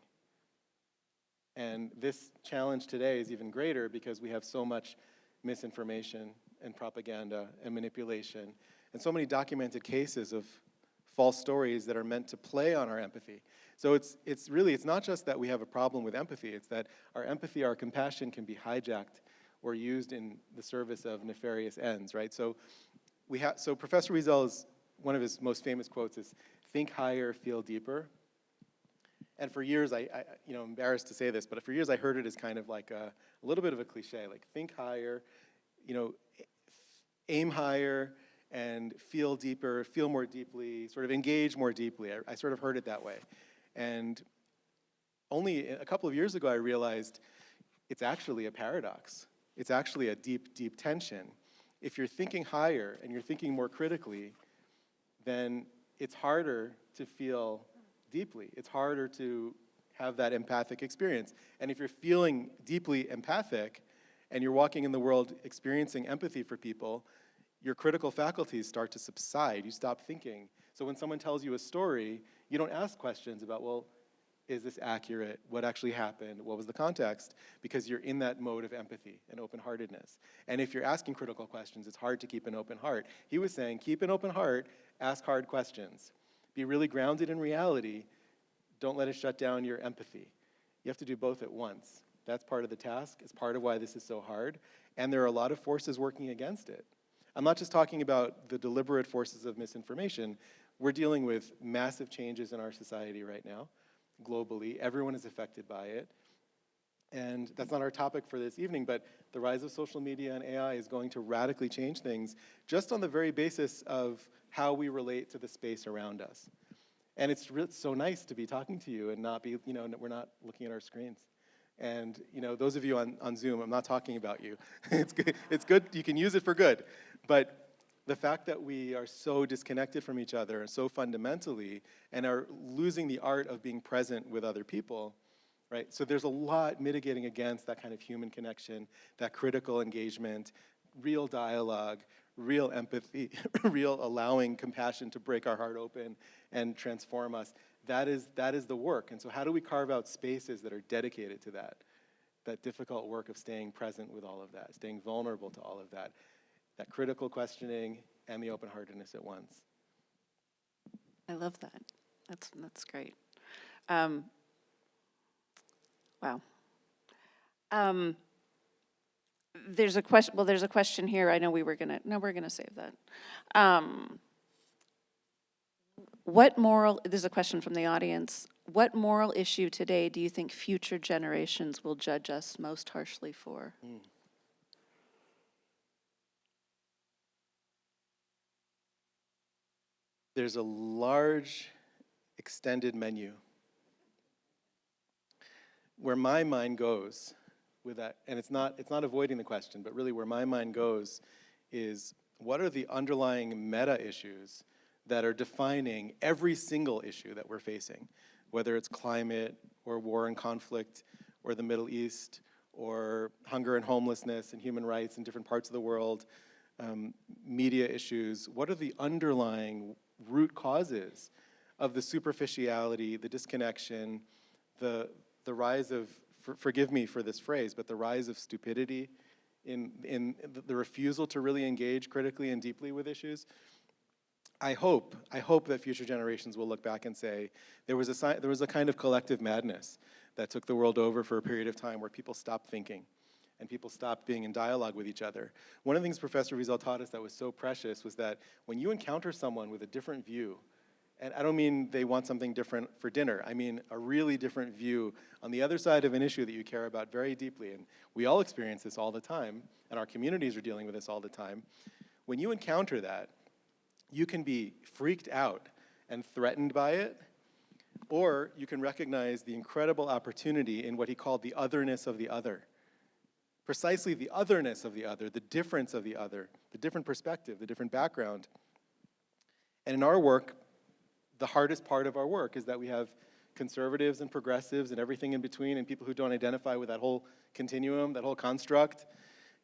And this challenge today is even greater because we have so much misinformation and propaganda and manipulation, and so many documented cases of false stories that are meant to play on our empathy. So it's not just that we have a problem with empathy, it's that our empathy, our compassion can be hijacked or used in the service of nefarious ends, right? So Professor Wiesel's, one of his most famous quotes is, "Think higher, feel deeper." And for years, I'm embarrassed to say this, but for years I heard it as kind of like a little bit of a cliche, like think higher, aim higher and feel deeper, feel more deeply, sort of engage more deeply. I sort of heard it that way. And only a couple of years ago I realized it's actually a paradox. It's actually a deep, deep tension. If you're thinking higher and you're thinking more critically, then it's harder to feel deeply. It's harder to have that empathic experience. And if you're feeling deeply empathic and you're walking in the world experiencing empathy for people, your critical faculties start to subside. You stop thinking. So when someone tells you a story, you don't ask questions about, well, is this accurate? What actually happened? What was the context? Because you're in that mode of empathy and open-heartedness. And if you're asking critical questions, it's hard to keep an open heart. He was saying, keep an open heart, ask hard questions. Be really grounded in reality. Don't let it shut down your empathy. You have to do both at once. That's part of the task. It's part of why this is so hard. And there are a lot of forces working against it. I'm not just talking about the deliberate forces of misinformation. We're dealing with massive changes in our society right now, globally. Everyone is affected by it. And that's not our topic for this evening, but the rise of social media and AI is going to radically change things just on the very basis of how we relate to the space around us. And it's so nice to be talking to you and not be, we're not looking at our screens. And those of you on Zoom, I'm not talking about you. It's good, you can use it for good. But the fact that we are so disconnected from each other so fundamentally and are losing the art of being present with other people, right? So there's a lot mitigating against that kind of human connection, that critical engagement, real dialogue, real empathy, real allowing compassion to break our heart open and transform us. That is the work. And so how do we carve out spaces that are dedicated to that difficult work of staying present with all of that, staying vulnerable to all of that critical questioning and the open-heartedness at once? I love that. That's great. Wow. There's a question. Well, there's a question here. I know we're gonna save that. There's a question from the audience. What moral issue today do you think future generations will judge us most harshly for? There's a large, extended menu. Where my mind goes with that, and it's not avoiding the question, but really where my mind goes is, what are the underlying meta issues that are defining every single issue that we're facing, whether it's climate or war and conflict or the Middle East or hunger and homelessness and human rights in different parts of the world, media issues. What are the underlying root causes of the superficiality, the disconnection, the rise of, forgive me for this phrase, but the rise of stupidity in the refusal to really engage critically and deeply with issues? I hope that future generations will look back and say, there was a kind of collective madness that took the world over for a period of time where people stopped thinking and people stopped being in dialogue with each other. One of the things Professor Wiesel taught us that was so precious was that when you encounter someone with a different view, and I don't mean they want something different for dinner, I mean a really different view on the other side of an issue that you care about very deeply, and we all experience this all the time, and our communities are dealing with this all the time. When you encounter that, you can be freaked out and threatened by it, or you can recognize the incredible opportunity in what he called the otherness of the other. Precisely the otherness of the other, the difference of the other, the different perspective, the different background. And in our work, the hardest part of our work is that we have conservatives and progressives and everything in between, and people who don't identify with that whole continuum, that whole construct.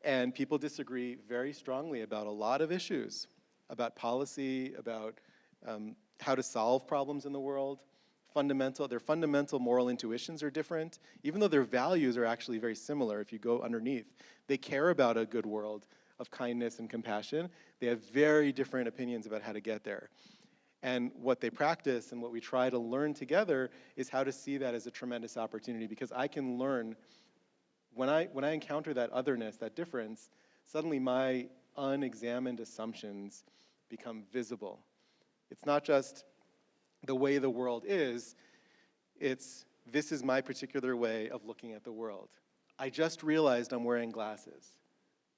And people disagree very strongly about a lot of issues, about policy, about how to solve problems in the world. Their fundamental moral intuitions are different, even though their values are actually very similar if you go underneath. They care about a good world of kindness and compassion. They have very different opinions about how to get there. And what they practice and what we try to learn together is how to see that as a tremendous opportunity, because I can learn, when I encounter that otherness, that difference, suddenly my unexamined assumptions become visible. It's not just the way the world is, this is my particular way of looking at the world. I just realized I'm wearing glasses.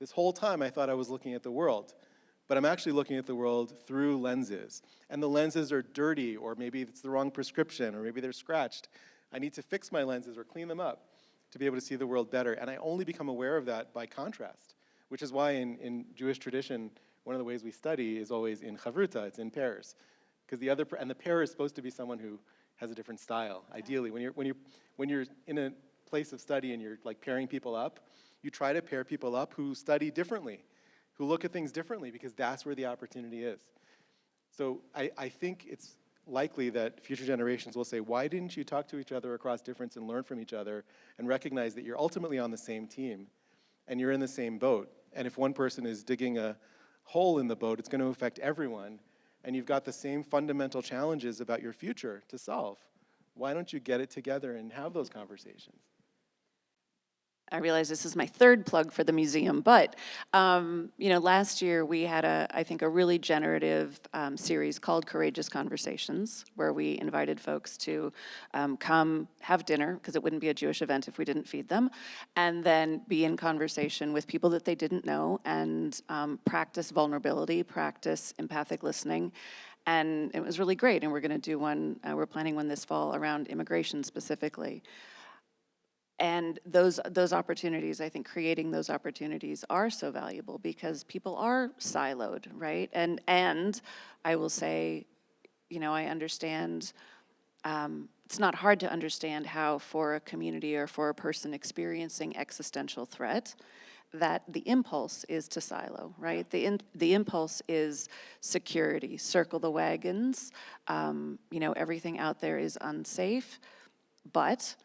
This whole time I thought I was looking at the world, but I'm actually looking at the world through lenses. And the lenses are dirty, or maybe it's the wrong prescription, or maybe they're scratched. I need to fix my lenses or clean them up to be able to see the world better. And I only become aware of that by contrast, which is why in Jewish tradition, one of the ways we study is always in chavruta, it's in pairs. Because the pair is supposed to be someone who has a different style. Ideally, when you're in a place of study and you're like pairing people up, you try to pair people up who study differently, who look at things differently, because that's where the opportunity is. So I think it's likely that future generations will say, why didn't you talk to each other across difference and learn from each other and recognize that you're ultimately on the same team and you're in the same boat? And if one person is digging a hole in the boat, it's going to affect everyone. And you've got the same fundamental challenges about your future to solve. Why don't you get it together and have those conversations? I realize this is my third plug for the museum, but last year we had I think a really generative series called Courageous Conversations, where we invited folks to come have dinner, because it wouldn't be a Jewish event if we didn't feed them, and then be in conversation with people that they didn't know, and practice vulnerability, practice empathic listening. And it was really great, and we're going to do one, we're planning one this fall around immigration specifically. And those opportunities, I think creating those opportunities are so valuable because people are siloed, right? And I will say, I understand, it's not hard to understand how for a community or for a person experiencing existential threat, that the impulse is to silo, right? The impulse is security, circle the wagons, everything out there is unsafe, but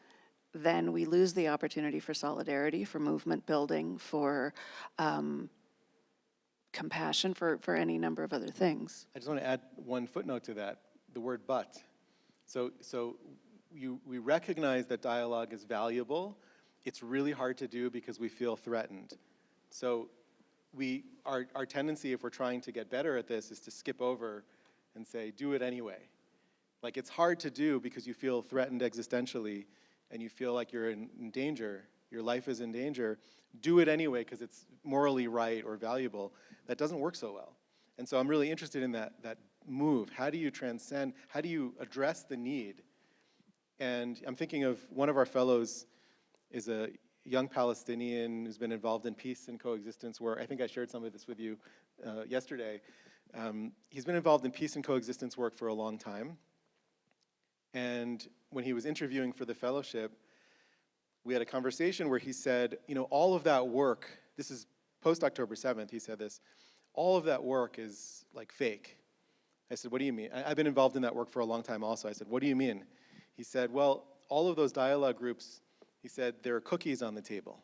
then we lose the opportunity for solidarity, for movement building, for compassion, for any number of other things. I just want to add one footnote to that, the word but. So we recognize that dialogue is valuable. It's really hard to do because we feel threatened. So our tendency, if we're trying to get better at this, is to skip over and say, do it anyway. Like, it's hard to do because you feel threatened existentially and you feel like you're in danger, your life is in danger. Do it anyway because it's morally right or valuable. That doesn't work so well. And so I'm really interested in that move. How do you transcend, how do you address the need? And I'm thinking of one of our fellows is a young Palestinian who's been involved in peace and coexistence work. I think I shared some of this with you yesterday. He's been involved in peace and coexistence work for a long time. And when he was interviewing for the fellowship, we had a conversation where he said, all of that work, this is post-October 7th, he said this, all of that work is like fake. I said, what do you mean? I've been involved in that work for a long time also. I said, what do you mean? He said, well, all of those dialogue groups, he said, there are cookies on the table.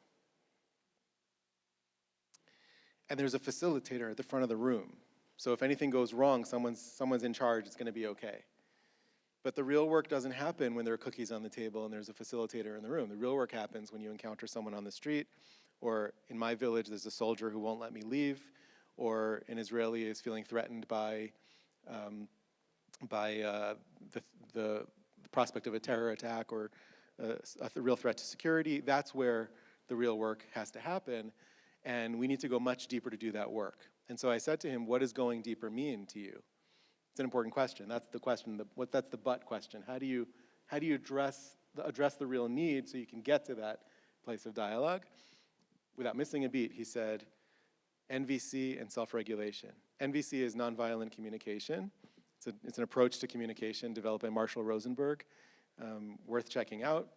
And there's a facilitator at the front of the room. So if anything goes wrong, someone's in charge, it's gonna be okay. But the real work doesn't happen when there are cookies on the table and there's a facilitator in the room. The real work happens when you encounter someone on the street, or in my village, there's a soldier who won't let me leave, or an Israeli is feeling threatened by the prospect of a terror attack or a real threat to security. That's where the real work has to happen, and we need to go much deeper to do that work. And so I said to him, what does going deeper mean to you? It's an important question. That's the question. That's the but question. How do you address the real need so you can get to that place of dialogue? Without missing a beat, he said, NVC and self-regulation. NVC is nonviolent communication. It's an approach to communication developed by Marshall Rosenberg, worth checking out.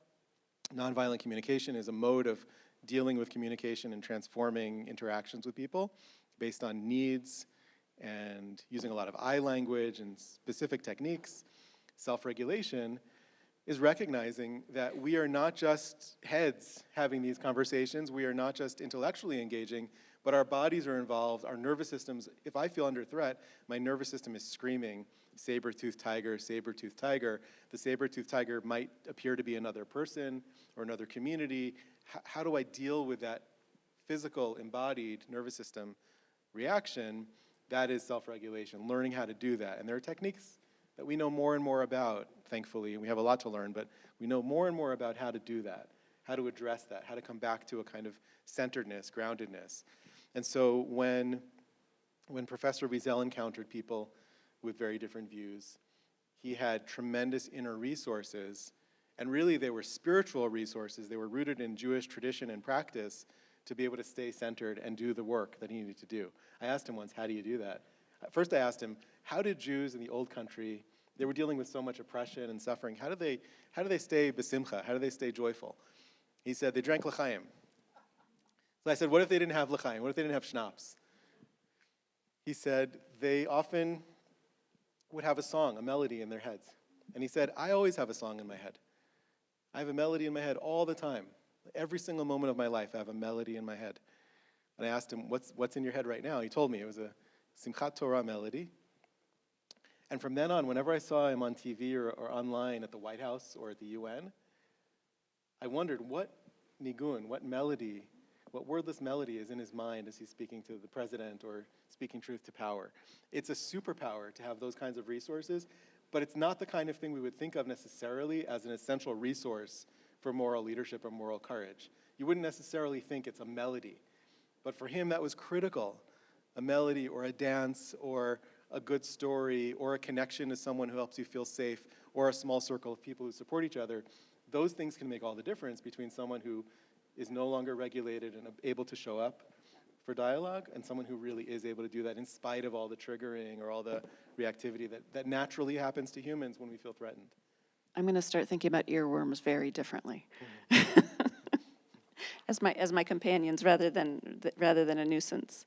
Nonviolent communication is a mode of dealing with communication and transforming interactions with people based on needs and using a lot of eye language and specific techniques. Self-regulation is recognizing that we are not just heads having these conversations, we are not just intellectually engaging, but our bodies are involved, our nervous systems. If I feel under threat, my nervous system is screaming, saber-toothed tiger, saber-toothed tiger. The saber-toothed tiger might appear to be another person or another community. How do I deal with that physical, embodied nervous system reaction? That is self-regulation, learning how to do that. And there are techniques that we know more and more about, thankfully, and we have a lot to learn, but we know more and more about how to do that, how to address that, how to come back to a kind of centeredness, groundedness. And so when Professor Wiesel encountered people with very different views, he had tremendous inner resources, and really they were spiritual resources. They were rooted in Jewish tradition and practice to be able to stay centered and do the work that he needed to do. I asked him once, how do you do that? First I asked him, how did Jews in the old country, they were dealing with so much oppression and suffering, how do they stay besimcha, how do they stay joyful? He said, they drank l'chaim. So I said, what if they didn't have l'chaim? What if they didn't have schnapps? He said, they often would have a song, a melody in their heads. And he said, I always have a song in my head. I have a melody in my head all the time. Every single moment of my life, I have a melody in my head. And I asked him, what's in your head right now? He told me it was a Simchat Torah melody. And from then on, whenever I saw him on TV or online at the White House or at the UN, I wondered what nigun, what melody, what wordless melody is in his mind as he's speaking to the president or speaking truth to power. It's a superpower to have those kinds of resources, but it's not the kind of thing we would think of necessarily as an essential resource for moral leadership or moral courage. You wouldn't necessarily think it's a melody, but for him that was critical. A melody or a dance or a good story or a connection to someone who helps you feel safe or a small circle of people who support each other. those things can make all the difference between someone who is no longer regulated and able to show up for dialogue and someone who really is able to do that in spite of all the triggering or all the reactivity that naturally happens to humans when we feel threatened. I'm going to start thinking about earworms very differently. as my companions rather than a nuisance.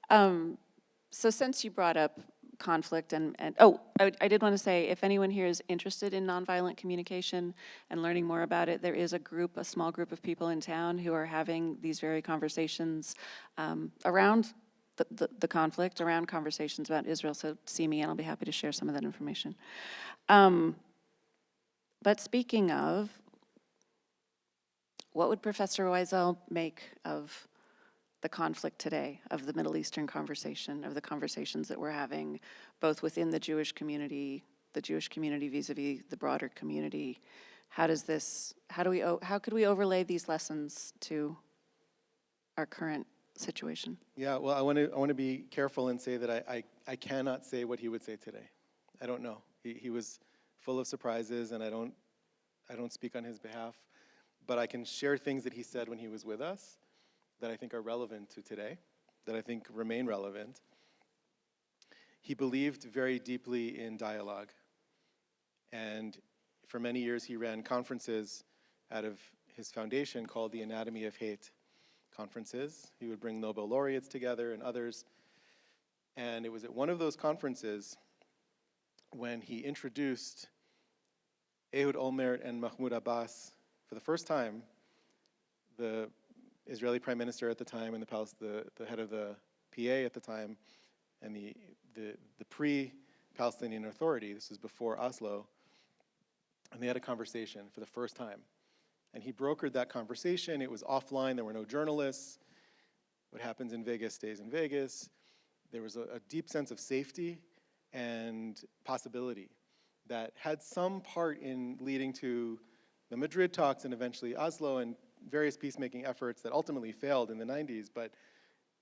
So since you brought up conflict I did want to say, if anyone here is interested in nonviolent communication and learning more about it, there is a small group of people in town who are having these very conversations around the conflict, around conversations about Israel. So see me and I'll be happy to share some of that information. But speaking of, what would Professor Wiesel make of the conflict today, of the Middle Eastern conversation, of the conversations that we're having, both within the Jewish community vis-a-vis the broader community? How could we overlay these lessons to our current situation? Yeah, well, I want to be careful and say that I cannot say what he would say today. I don't know. He was full of surprises, and I don't speak on his behalf, but I can share things that he said when he was with us that I think are relevant to today, that I think remain relevant. He believed very deeply in dialogue, and for many years he ran conferences out of his foundation called the Anatomy of Hate conferences. He would bring Nobel laureates together and others, and it was at one of those conferences when he introduced Ehud Olmert and Mahmoud Abbas for the first time, the Israeli prime minister at the time and the head of the PA at the time, and the pre-Palestinian Authority. This was before Oslo, and they had a conversation for the first time. And he brokered that conversation. It was offline. There were no journalists. What happens in Vegas stays in Vegas. There was a deep sense of safety and possibility that had some part in leading to the Madrid talks and eventually Oslo and various peacemaking efforts that ultimately failed in the 90s, but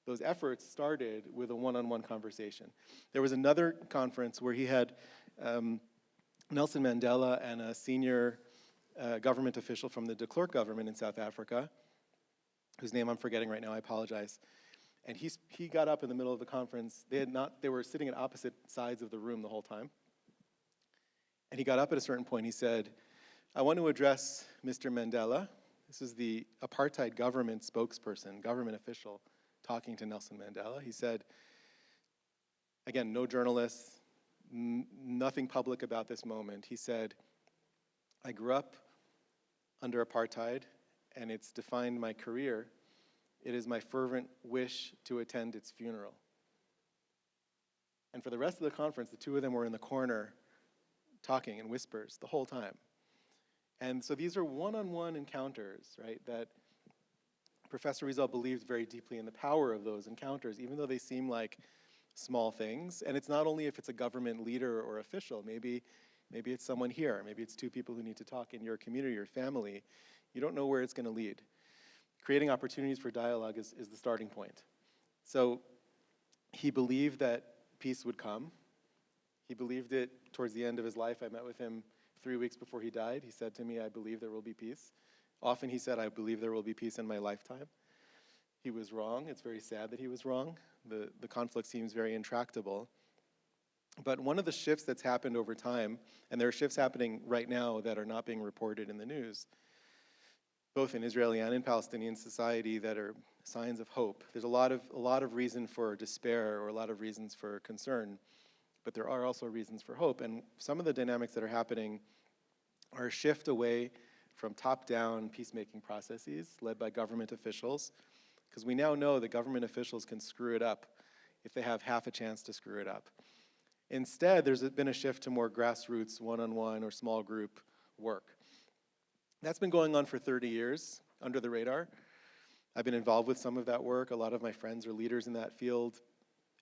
those efforts started with a one-on-one conversation. There was another conference where he had Nelson Mandela and a senior government official from the de Klerk government in South Africa, whose name I'm forgetting right now, I apologize. And he got up in the middle of the conference. They were sitting at opposite sides of the room the whole time. And he got up at a certain point. He said, "I want to address Mr. Mandela." This is the apartheid government spokesperson, government official, talking to Nelson Mandela. He said, again, no journalists, nothing public about this moment. He said, "I grew up under apartheid, and it's defined my career. It is my fervent wish to attend its funeral." And for the rest of the conference, the two of them were in the corner talking in whispers the whole time. And so these are one-on-one encounters, right, that Professor Wiesel believed very deeply in the power of those encounters, even though they seem like small things. And it's not only if it's a government leader or official. Maybe it's someone here. Maybe it's two people who need to talk in your community or family. You don't know where it's going to lead. Creating opportunities for dialogue is the starting point. So he believed that peace would come. He believed it towards the end of his life. I met with him 3 weeks before he died. He said to me, "I believe there will be peace." Often he said, "I believe there will be peace in my lifetime." He was wrong. It's very sad that he was wrong. The conflict seems very intractable. But one of the shifts that's happened over time, and there are shifts happening right now that are not being reported in the news, both in Israeli and in Palestinian society, that are signs of hope. There's a lot of reason for despair or a lot of reasons for concern, but there are also reasons for hope. And some of the dynamics that are happening are a shift away from top-down peacemaking processes led by government officials, because we now know that government officials can screw it up if they have half a chance to screw it up. Instead, there's been a shift to more grassroots, one-on-one or small group work. That's been going on for 30 years under the radar. I've been involved with some of that work. A lot of my friends are leaders in that field.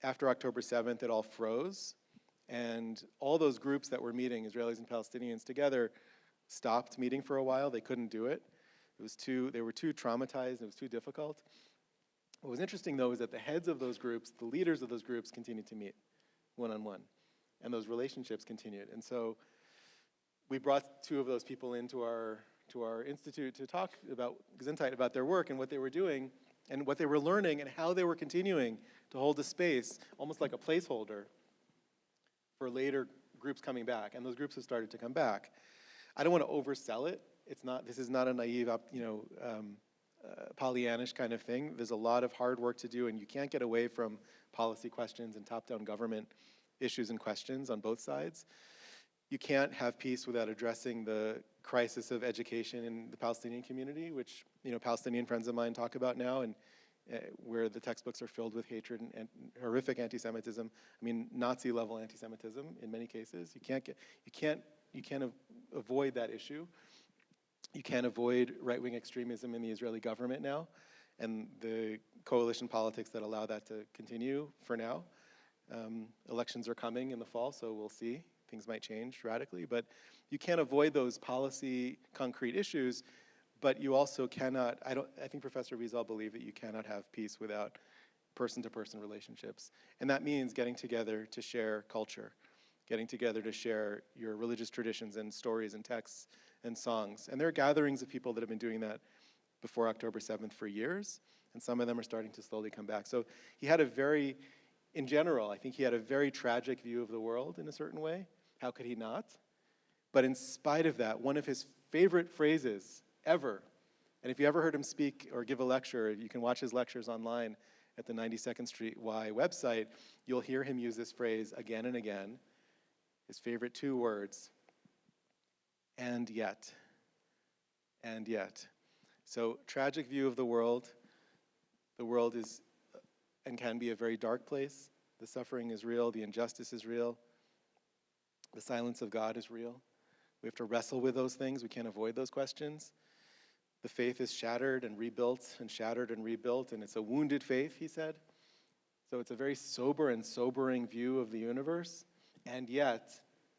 After October 7th, it all froze. And all those groups that were meeting, Israelis and Palestinians together, stopped meeting for a while. They couldn't do it. They were too traumatized. It was too difficult. What was interesting, though, is that the heads of those groups, the leaders of those groups, continued to meet one-on-one. And those relationships continued. And so we brought two of those people into our to our institute to talk about Gesundheit, about their work and what they were doing and what they were learning and how they were continuing to hold a space, almost like a placeholder for later groups coming back. And those groups have started to come back. I don't want to oversell it. This is not a naive, Pollyannish kind of thing. There's a lot of hard work to do, and you can't get away from policy questions and top-down government issues and questions on both sides. You can't have peace without addressing the crisis of education in the Palestinian community, which Palestinian friends of mine talk about now, and where the textbooks are filled with hatred and horrific anti-Semitism. I mean, Nazi-level anti-Semitism in many cases. You can't avoid that issue. You can't avoid right-wing extremism in the Israeli government now, and the coalition politics that allow that to continue for now. Elections are coming in the fall, so we'll see. Things might change radically, but you can't avoid those policy concrete issues, but you also cannot, I think Professor Wiesel believed that you cannot have peace without person-to-person relationships. And that means getting together to share culture, getting together to share your religious traditions and stories and texts and songs. And there are gatherings of people that have been doing that before October 7th for years, and some of them are starting to slowly come back. So he had in general, I think he had a very tragic view of the world in a certain way. How could he not? But in spite of that, one of his favorite phrases ever, and if you ever heard him speak or give a lecture, you can watch his lectures online at the 92nd Street Y website, you'll hear him use this phrase again and again, his favorite 2 words, and yet, and yet. So, tragic view of the world. The world is and can be a very dark place. The suffering is real, the injustice is real, the silence of God is real. We have to wrestle with those things. We can't avoid those questions. The faith is shattered and rebuilt, and it's a wounded faith, he said. So it's a very sober and sobering view of the universe, and yet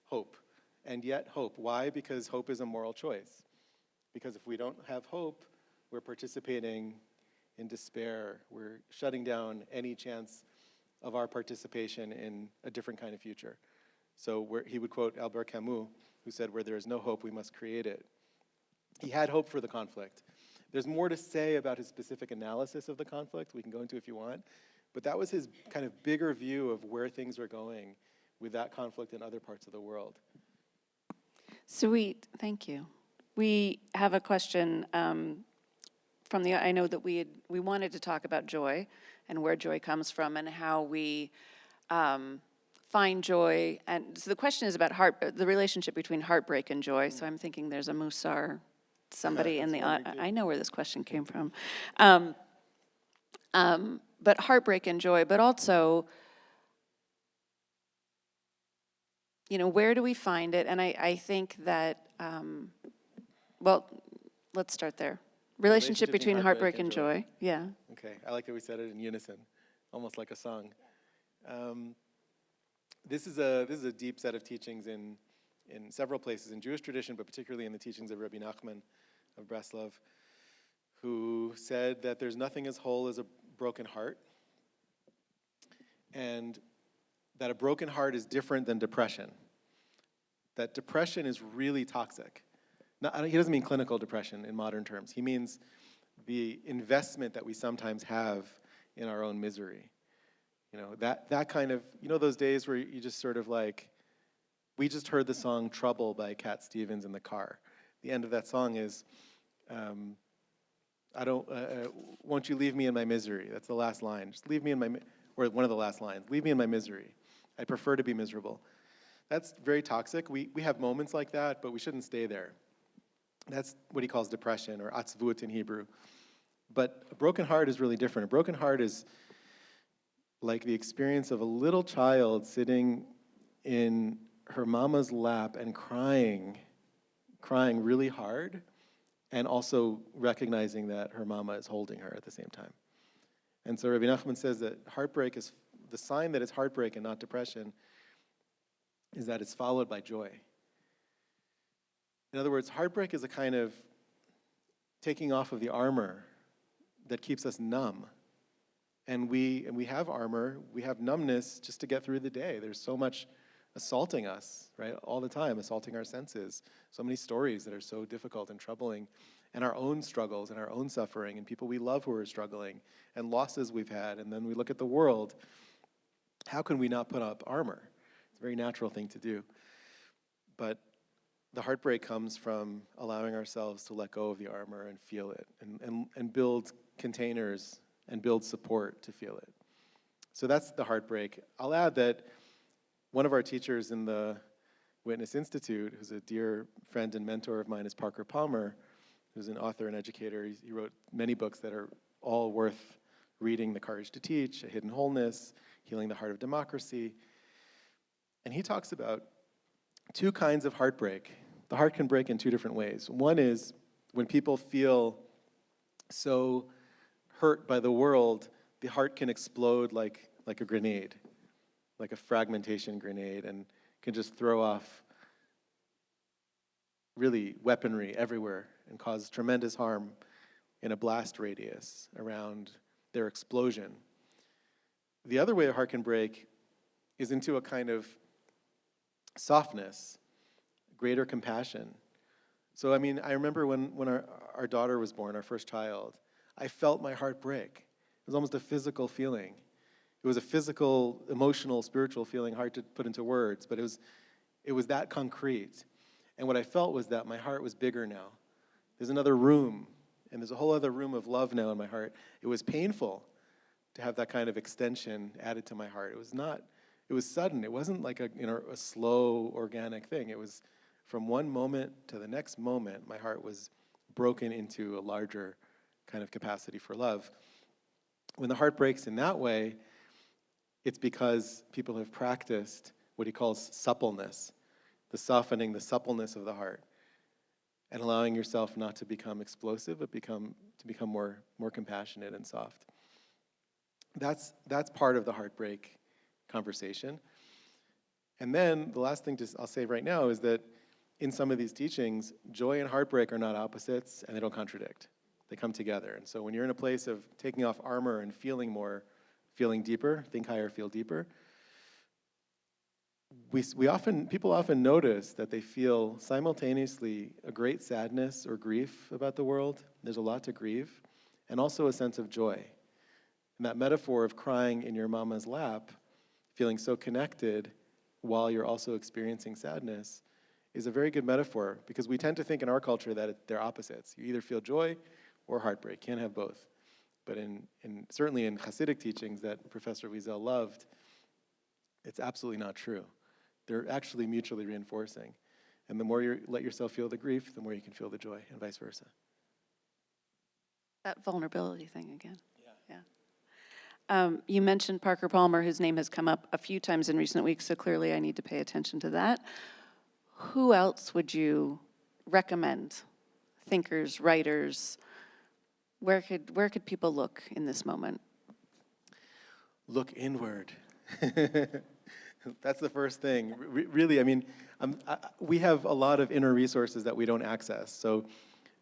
hope. And yet hope. Why? Because hope is a moral choice. Because if we don't have hope, we're participating in despair. We're shutting down any chance of our participation in a different kind of future. So he would quote Albert Camus, who said, "Where there is no hope, we must create it." He had hope for the conflict. There's more to say about his specific analysis of the conflict. We can go into if you want. But that was his kind of bigger view of where things are going with that conflict in other parts of the world. Sweet, thank you. We have a question I know that we wanted to talk about joy and where joy comes from and how we find joy. And so the question is about the relationship between heartbreak and joy. So I'm thinking there's a Musar, somebody in the, I know where this question came from. But heartbreak and joy, but also, where do we find it? And I think that, let's start there. Relationship between heartbreak and joy. Yeah. Okay, I like that we said it in unison, almost like a song. This is a deep set of teachings in several places in Jewish tradition, but particularly in the teachings of Rabbi Nachman of Breslov, who said that there's nothing as whole as a broken heart, and that a broken heart is different than depression. That depression is really toxic. He doesn't mean clinical depression in modern terms. He means the investment that we sometimes have in our own misery. That kind of, those days where you just sort of like, we just heard the song Trouble by Cat Stevens in the car. The end of that song is, won't you leave me in my misery? That's the last line. Just leave me in my, or one of the last lines. Leave me in my misery. I prefer to be miserable. That's very toxic. We have moments like that, but we shouldn't stay there. That's what he calls depression, or atzvut in Hebrew. But a broken heart is really different. A broken heart is like the experience of a little child sitting in her mama's lap and crying really hard, and also recognizing that her mama is holding her at the same time. And so Rabbi Nachman says that heartbreak is, the sign that it's heartbreak and not depression is that it's followed by joy. In other words, heartbreak is a kind of taking off of the armor that keeps us numb. And we have armor, we have numbness just to get through the day. There's so much assaulting us, right, all the time, assaulting our senses. So many stories that are so difficult and troubling, and our own struggles and our own suffering, and people we love who are struggling, and losses we've had, and then we look at the world. How can we not put up armor? It's a very natural thing to do. But the heartbreak comes from allowing ourselves to let go of the armor and feel it, and build containers and build support to feel it. So that's the heartbreak. I'll add that one of our teachers in the Witness Institute, who's a dear friend and mentor of mine, is Parker Palmer, who's an author and educator. He wrote many books that are all worth reading: The Courage to Teach, A Hidden Wholeness, Healing the Heart of Democracy. And he talks about two kinds of heartbreak. The heart can break in two different ways. One is when people feel so hurt by the world, the heart can explode like a grenade, like a fragmentation grenade, and can just throw off really weaponry everywhere and cause tremendous harm in a blast radius around their explosion. The other way a heart can break is into a kind of softness, greater compassion. So, I mean, I remember when our daughter was born, our first child, I felt my heart break. It was almost a physical feeling. It was a physical, emotional, spiritual feeling, hard to put into words, but it was that concrete. And what I felt was that my heart was bigger now. There's another room, and there's a whole other room of love now in my heart. It was painful to have that kind of extension added to my heart. It was sudden. It wasn't like a slow, organic thing. It was from one moment to the next moment, my heart was broken into a larger kind of capacity for love. When the heart breaks in that way, it's because people have practiced what he calls suppleness, the softening, the suppleness of the heart, and allowing yourself not to become explosive, but to become more compassionate and soft. That's part of the heartbreak conversation. And then the last thing I'll say right now is that in some of these teachings, joy and heartbreak are not opposites, and they don't contradict. They come together. And so when you're in a place of taking off armor and feeling more, feeling deeper, think higher, feel deeper, people often notice that they feel simultaneously a great sadness or grief about the world. There's a lot to grieve, and also a sense of joy. And that metaphor of crying in your mama's lap, feeling so connected while you're also experiencing sadness, is a very good metaphor, because we tend to think in our culture that they're opposites. You either feel joy or heartbreak, can't have both. But certainly in Hasidic teachings that Professor Wiesel loved, it's absolutely not true. They're actually mutually reinforcing. And the more you let yourself feel the grief, the more you can feel the joy, and vice versa. That vulnerability thing again. Yeah. You mentioned Parker Palmer, whose name has come up a few times in recent weeks, so clearly I need to pay attention to that. Who else would you recommend? Thinkers, writers? Where could people look in this moment? Look inward. That's the first thing. Really, I mean, we have a lot of inner resources that we don't access. So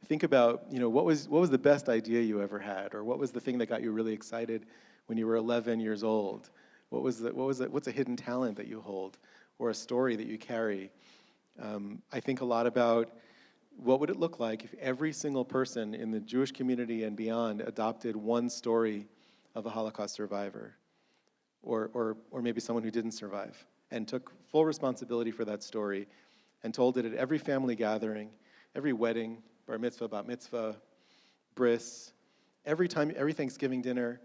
think about, what was the best idea you ever had, or what was the thing that got you really excited when you were 11 years old? What's a hidden talent that you hold, or a story that you carry? I think a lot about what would it look like if every single person in the Jewish community and beyond adopted one story of a Holocaust survivor, or maybe someone who didn't survive, and took full responsibility for that story and told it at every family gathering, every wedding, bar mitzvah, bat mitzvah, bris, every Thanksgiving dinner,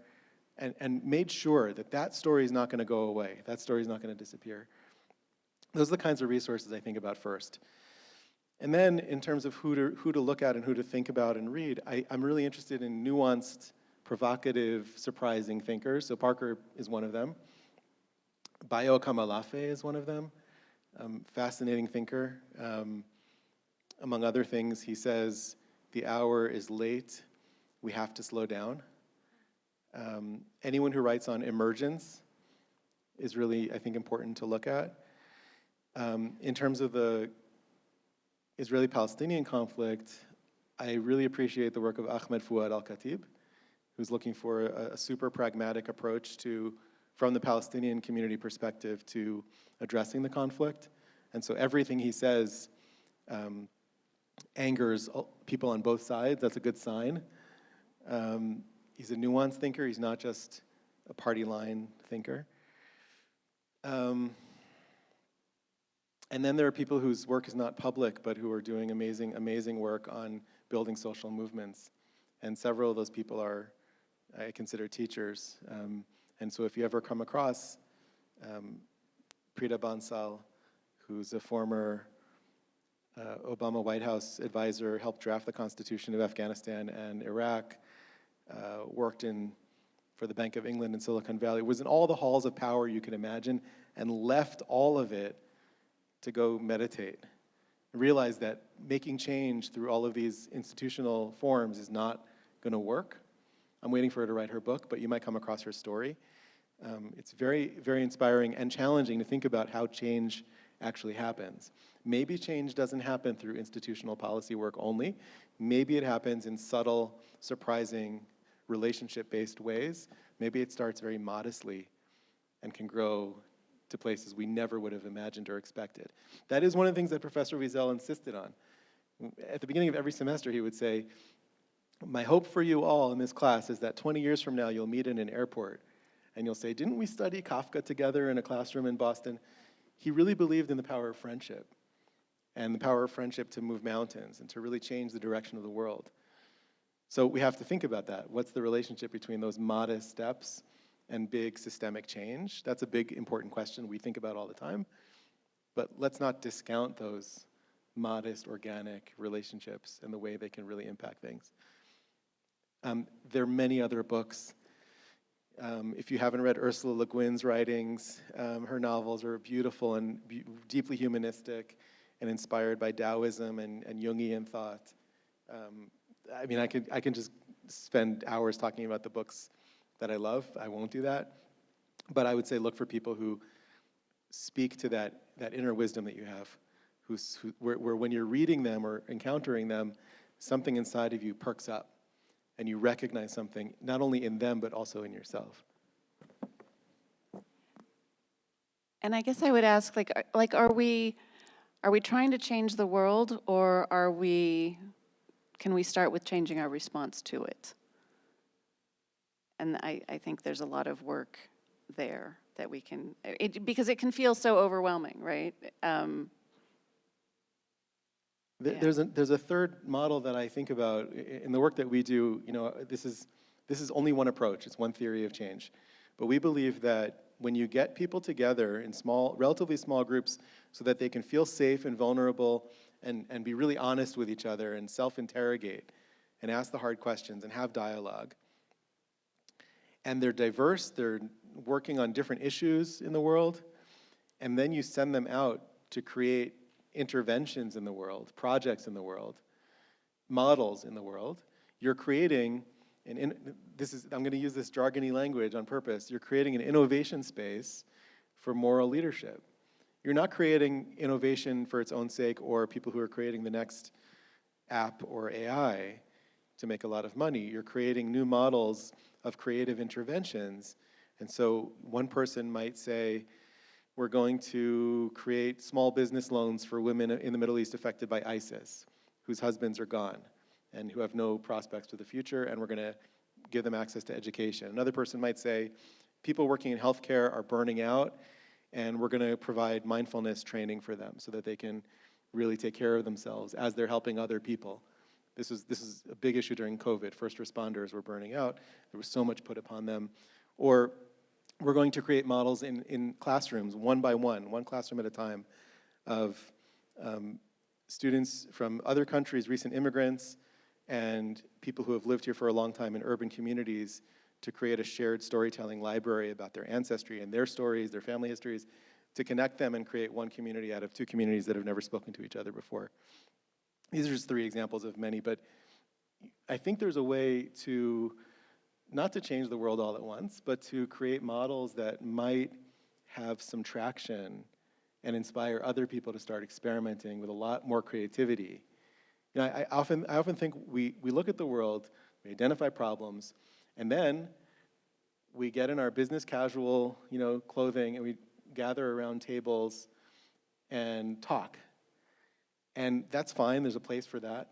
and made sure that story is not going to go away, that story is not going to disappear. Those are the kinds of resources I think about first. And then in terms of who to look at and who to think about and read, I'm really interested in nuanced, provocative, surprising thinkers. So Parker is one of them. Bayo Kamalafe is one of them. Fascinating thinker. Among other things, he says, the hour is late, we have to slow down. Anyone who writes on emergence is really, I think, important to look at. In terms of the Israeli-Palestinian conflict, I really appreciate the work of Ahmed Fouad al-Khatib, who's looking for a super pragmatic approach to from the Palestinian community perspective to addressing the conflict. And so everything he says angers people on both sides. That's a good sign. He's a nuanced thinker. He's not just a party line thinker. And then there are people whose work is not public, but who are doing amazing, amazing work on building social movements. And several of those people are, I consider, teachers. And so if you ever come across Prita Bansal, who's a former Obama White House advisor, helped draft the Constitution of Afghanistan and Iraq, worked for the Bank of England in Silicon Valley, was in all the halls of power you can imagine, and left all of it to go meditate. And realized that making change through all of these institutional forms is not gonna work. I'm waiting for her to write her book, but you might come across her story. It's very, very inspiring and challenging to think about how change actually happens. Maybe change doesn't happen through institutional policy work only. Maybe it happens in subtle, surprising, relationship-based ways. Maybe it starts very modestly and can grow to places we never would have imagined or expected. That is one of the things that Professor Wiesel insisted on. At the beginning of every semester, he would say, "My hope for you all in this class is that 20 years from now, you'll meet in an airport, and you'll say, 'Didn't we study Kafka together in a classroom in Boston?'" He really believed in the power of friendship, and the power of friendship to move mountains and to really change the direction of the world. So we have to think about that. What's the relationship between those modest steps and big systemic change? That's a big, important question we think about all the time. But let's not discount those modest, organic relationships and the way they can really impact things. There are many other books. If you haven't read Ursula Le Guin's writings, her novels are beautiful and deeply humanistic and inspired by Taoism and Jungian thought. I mean, I can just spend hours talking about the books that I love. I won't do that. But I would say look for people who speak to that inner wisdom that you have, where when you're reading them or encountering them, something inside of you perks up and you recognize something, not only in them, but also in yourself. And I guess I would ask, are we trying to change the world, or can we start with changing our response to it? And I think there's a lot of work there that we can, because it can feel so overwhelming, right? There's a third model that I think about in the work that we do. You know, this is only one approach. It's one theory of change. But we believe that when you get people together in relatively small groups so that they can feel safe and vulnerable and be really honest with each other and self-interrogate and ask the hard questions and have dialogue, and they're diverse, they're working on different issues in the world, and then you send them out to create interventions in the world, projects in the world, models in the world, you're creating, I'm going to use this jargony language on purpose, you're creating an innovation space for moral leadership. You're not creating innovation for its own sake or people who are creating the next app or AI to make a lot of money. You're creating new models of creative interventions. And so one person might say, we're going to create small business loans for women in the Middle East affected by ISIS, whose husbands are gone and who have no prospects for the future, and we're going to give them access to education. Another person might say, people working in healthcare are burning out, and we're going to provide mindfulness training for them so that they can really take care of themselves as they're helping other people. This is a big issue during COVID. First responders were burning out. There was so much put upon them. Or we're going to create models in classrooms, one by one classroom at a time, of students from other countries, recent immigrants, and people who have lived here for a long time in urban communities to create a shared storytelling library about their ancestry and their stories, their family histories, to connect them and create one community out of two communities that have never spoken to each other before. These are just 3 examples of many, but I think there's a way to, not to change the world all at once, but to create models that might have some traction and inspire other people to start experimenting with a lot more creativity. You know, I often think we look at the world, we identify problems, and then we get in our business casual, clothing, and we gather around tables and talk. And that's fine, there's a place for that.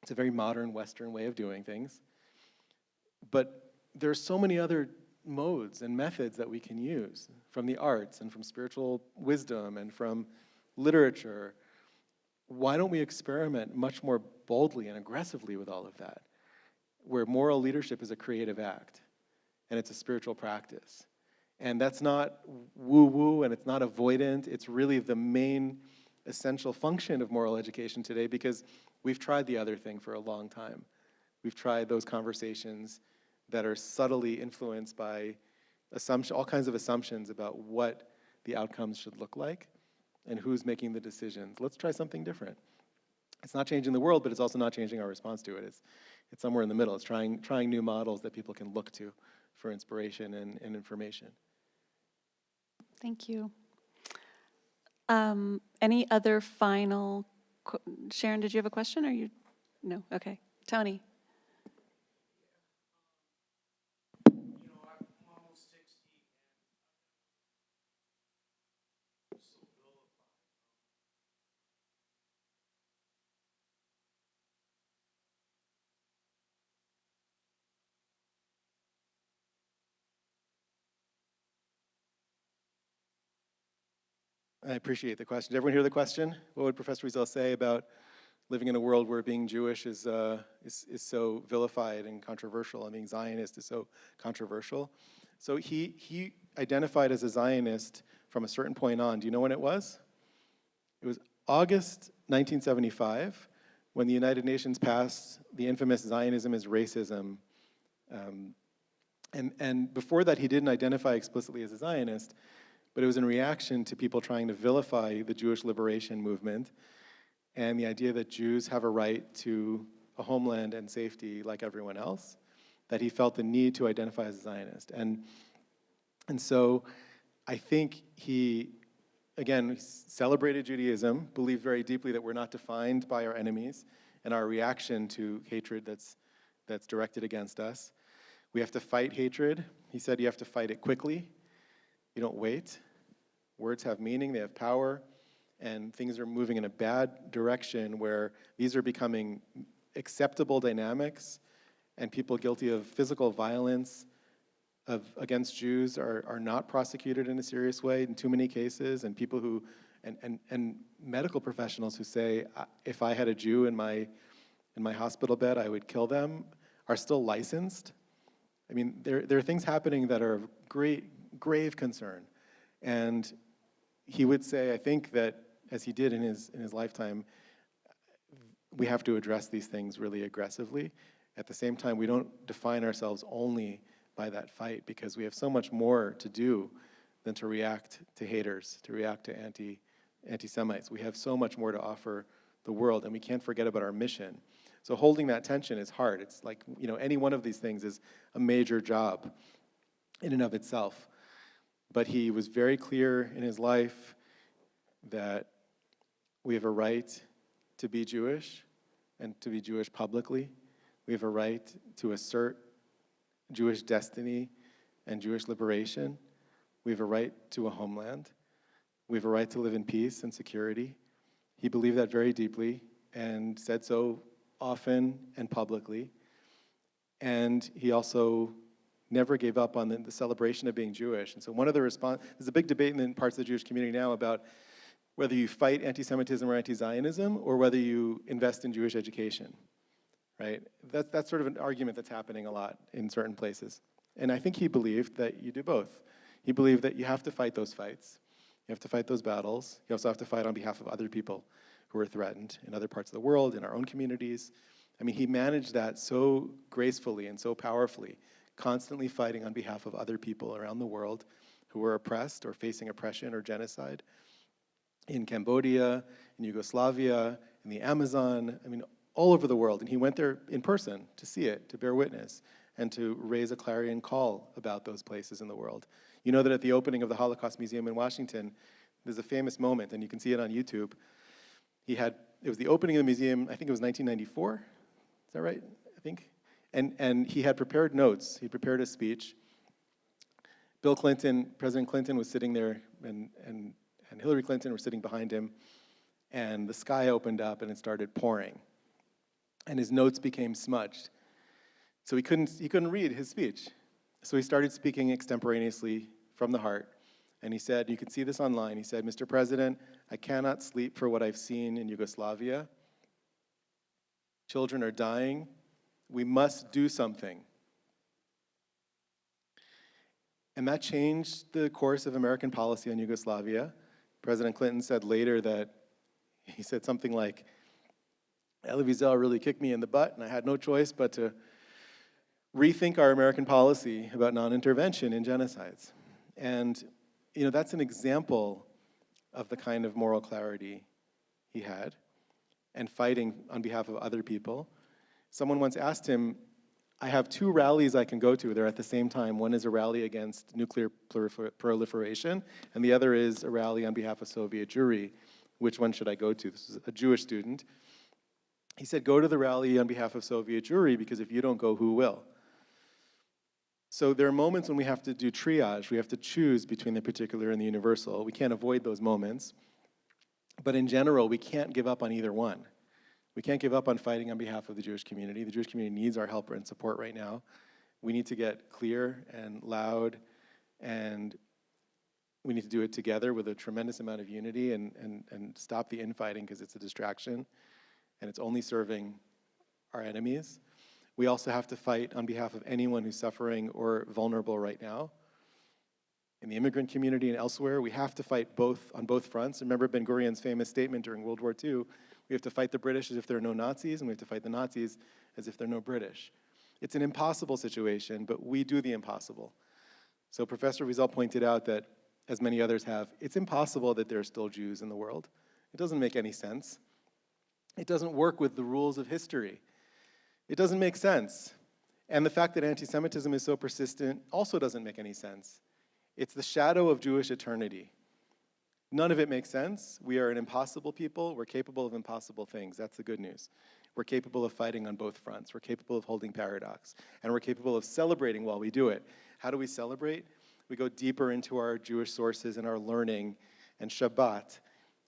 It's a very modern Western way of doing things. But there's so many other modes and methods that we can use from the arts and from spiritual wisdom and from literature. Why don't we experiment much more boldly and aggressively with all of that, where moral leadership is a creative act and it's a spiritual practice? And that's not woo-woo and it's not avoidant. It's really the main essential function of moral education today, because we've tried the other thing for a long time. We've tried those conversations that are subtly influenced by all kinds of assumptions about what the outcomes should look like and who's making the decisions. Let's try something different. It's not changing the world, but it's also not changing our response to it. It's somewhere in the middle. It's trying new models that people can look to for inspiration and information. Thank you. Any other final, Sharon, did you have a question or you? No, okay. Tony. I'm almost 60 and so vilified. I appreciate the question. Did everyone hear the question? What would Professor Wiesel say about living in a world where being Jewish is so vilified and controversial, and being Zionist is so controversial? So he identified as a Zionist from a certain point on. Do you know when it was? It was August 1975, when the United Nations passed the infamous Zionism is racism. And before that, he didn't identify explicitly as a Zionist, but it was in reaction to people trying to vilify the Jewish liberation movement and the idea that Jews have a right to a homeland and safety like everyone else, that he felt the need to identify as a Zionist. And so I think he, again, celebrated Judaism, believed very deeply that we're not defined by our enemies and our reaction to hatred that's directed against us. We have to fight hatred. He said you have to fight it quickly. You don't wait. Words have meaning, they have power, and things are moving in a bad direction where these are becoming acceptable dynamics, and people guilty of physical violence against Jews are not prosecuted in a serious way in too many cases, and people who, and medical professionals who say, if I had a Jew in my hospital bed, I would kill them, are still licensed. I mean, there are things happening that are of grave concern. And he would say, I think that, as he did in his lifetime, we have to address these things really aggressively. At the same time, we don't define ourselves only by that fight, because we have so much more to do than to react to haters, to react to anti-Semites. We have so much more to offer the world, and we can't forget about our mission. So holding that tension is hard. It's like, any one of these things is a major job in and of itself. But he was very clear in his life that we have a right to be Jewish and to be Jewish publicly. We have a right to assert Jewish destiny and Jewish liberation. We have a right to a homeland. We have a right to live in peace and security. He believed that very deeply and said so often and publicly. And he also never gave up on the celebration of being Jewish. And so one of the there's a big debate in parts of the Jewish community now about whether you fight anti-Semitism or anti-Zionism, or whether you invest in Jewish education, right? That's sort of an argument that's happening a lot in certain places. And I think he believed that you do both. He believed that you have to fight those fights. You have to fight those battles. You also have to fight on behalf of other people who are threatened in other parts of the world, in our own communities. I mean, he managed that so gracefully and so powerfully, constantly fighting on behalf of other people around the world who were oppressed or facing oppression or genocide. In Cambodia, in Yugoslavia, in the Amazon, I mean, all over the world. And he went there in person to see it, to bear witness, and to raise a clarion call about those places in the world. You know that at the opening of the Holocaust Museum in Washington, there's a famous moment, and you can see it on YouTube. It was the opening of the museum, I think it was 1994, is that right, I think? And he had prepared notes, he prepared a speech, President Clinton was sitting there, and Hillary Clinton were sitting behind him, and the sky opened up and it started pouring. And his notes became smudged. So he couldn't read his speech. So he started speaking extemporaneously from the heart. And he said, you can see this online, he said, Mr. President, I cannot sleep for what I've seen in Yugoslavia. Children are dying. We must do something. And that changed the course of American policy on Yugoslavia. President Clinton said later that, he said something like, Elie Wiesel really kicked me in the butt, and I had no choice but to rethink our American policy about non-intervention in genocides. And that's an example of the kind of moral clarity he had and fighting on behalf of other people. Someone once asked him, I have 2 rallies I can go to. They're at the same time. One is a rally against nuclear proliferation, and the other is a rally on behalf of Soviet Jewry. Which one should I go to? This is a Jewish student. He said, go to the rally on behalf of Soviet Jewry, because if you don't go, who will? So there are moments when we have to do triage. We have to choose between the particular and the universal. We can't avoid those moments. But in general, we can't give up on either one. We can't give up on fighting on behalf of the Jewish community. The Jewish community needs our help and support right now. We need to get clear and loud, and we need to do it together with a tremendous amount of unity and stop the infighting, because it's a distraction and it's only serving our enemies. We also have to fight on behalf of anyone who's suffering or vulnerable right now. In the immigrant community and elsewhere, we have to fight on both fronts. Remember Ben Gurion's famous statement during World War II, we have to fight the British as if there are no Nazis, and we have to fight the Nazis as if there are no British. It's an impossible situation, but we do the impossible. So Professor Wiesel pointed out that, as many others have, it's impossible that there are still Jews in the world. It doesn't make any sense. It doesn't work with the rules of history. It doesn't make sense. And the fact that anti-Semitism is so persistent also doesn't make any sense. It's the shadow of Jewish eternity. None of it makes sense. We are an impossible people. We're capable of impossible things. That's the good news. We're capable of fighting on both fronts. We're capable of holding paradox. And we're capable of celebrating while we do it. How do we celebrate? We go deeper into our Jewish sources and our learning and Shabbat.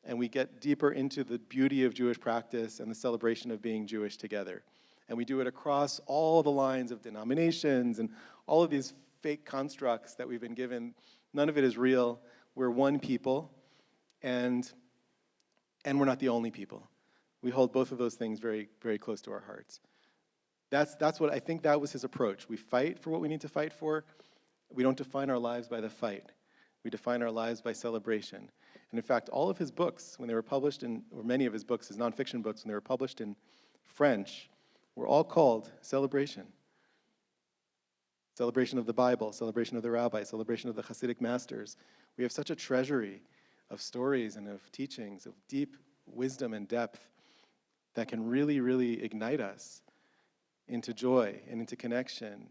And we get deeper into the beauty of Jewish practice and the celebration of being Jewish together. And we do it across all the lines of denominations and all of these fake constructs that we've been given. None of it is real. We're one people, and we're not the only people. We hold both of those things very, very close to our hearts. That's what I think that was his approach. We fight for what we need to fight for. We don't define our lives by the fight. We define our lives by celebration. And in fact, all of his books, when they were published or many of his books, his nonfiction books, when they were published in French, were all called celebration. Celebration of the Bible, celebration of the rabbi, celebration of the Hasidic masters. We have such a treasury of stories and of teachings, of deep wisdom and depth that can really, really ignite us into joy and into connection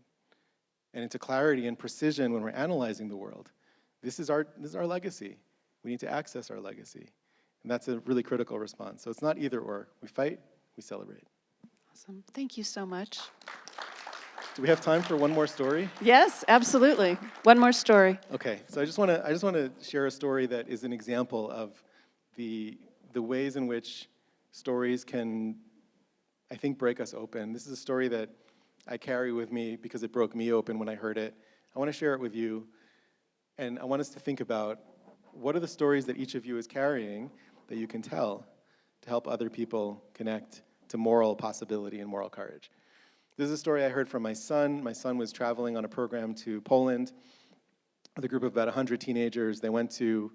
and into clarity and precision when we're analyzing the world. This is our legacy. We need to access our legacy. And that's a really critical response. So it's not either or. We fight, we celebrate. Awesome. Thank you so much. Do we have time for one more story? Yes, absolutely. One more story. Okay, so I just want to share a story that is an example of the ways in which stories can, I think, break us open. This is a story that I carry with me because it broke me open when I heard it. I want to share it with you, and I want us to think about what are the stories that each of you is carrying that you can tell to help other people connect to moral possibility and moral courage. This is a story I heard from my son. My son was traveling on a program to Poland with a group of about 100 teenagers. They went to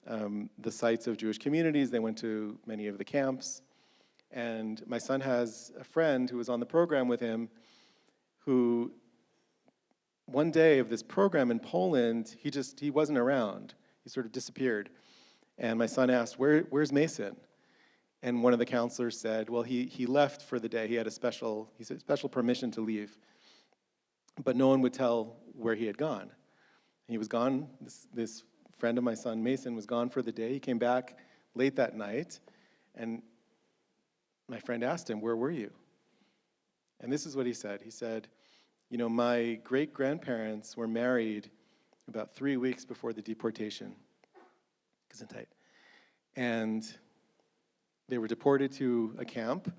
the sites of Jewish communities. They went to many of the camps. And my son has a friend who was on the program with him who, one day of this program in Poland, he wasn't around. He sort of disappeared. And my son asked, where's Mason? And one of the counselors said, well, he left for the day. He had special permission to leave. But no one would tell where he had gone. He was gone. This friend of my son, Mason, was gone for the day. He came back late that night, and my friend asked him, where were you? And this is what he said. He said, my great-grandparents were married about 3 weeks before the deportation. Gesundheit. And they were deported to a camp.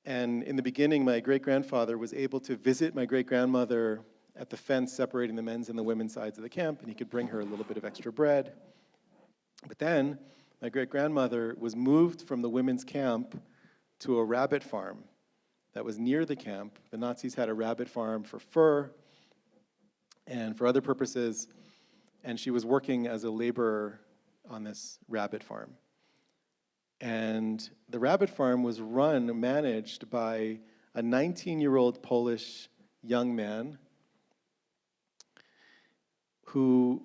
And in the beginning, my great-grandfather was able to visit my great-grandmother at the fence separating the men's and the women's sides of the camp, and he could bring her a little bit of extra bread. But then, my great-grandmother was moved from the women's camp to a rabbit farm that was near the camp. The Nazis had a rabbit farm for fur and for other purposes, and she was working as a laborer on this rabbit farm. And the rabbit farm was managed by a 19-year-old Polish young man who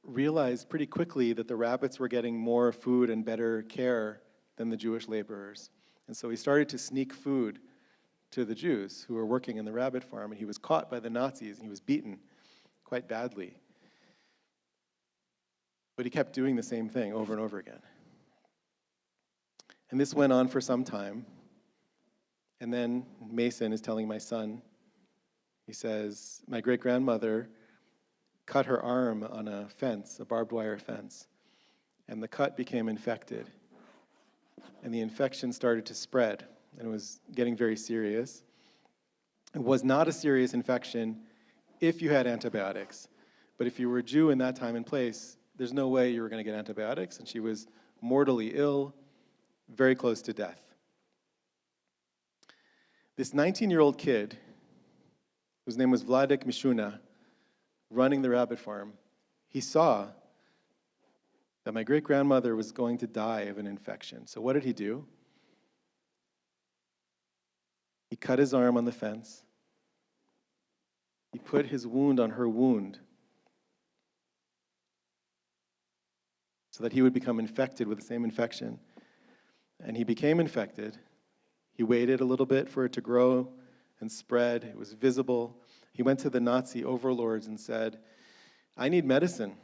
realized pretty quickly that the rabbits were getting more food and better care than the Jewish laborers. And so he started to sneak food to the Jews who were working in the rabbit farm, and he was caught by the Nazis, and he was beaten quite badly. But he kept doing the same thing over and over again. And this went on for some time. And then Mason is telling my son, he says, my great-grandmother cut her arm on a fence, a barbed wire fence, and the cut became infected. And the infection started to spread, and it was getting very serious. It was not a serious infection if you had antibiotics. But if you were a Jew in that time and place, there's no way you were going to get antibiotics, and she was mortally ill, very close to death. This 19-year-old kid, whose name was Wladek Mishuna, running the rabbit farm, he saw that my great-grandmother was going to die of an infection. So what did he do? He cut his arm on the fence. He put his wound on her wound so that he would become infected with the same infection. And he became infected. He waited a little bit for it to grow and spread. It was visible. He went to the Nazi overlords and said, I need medicine.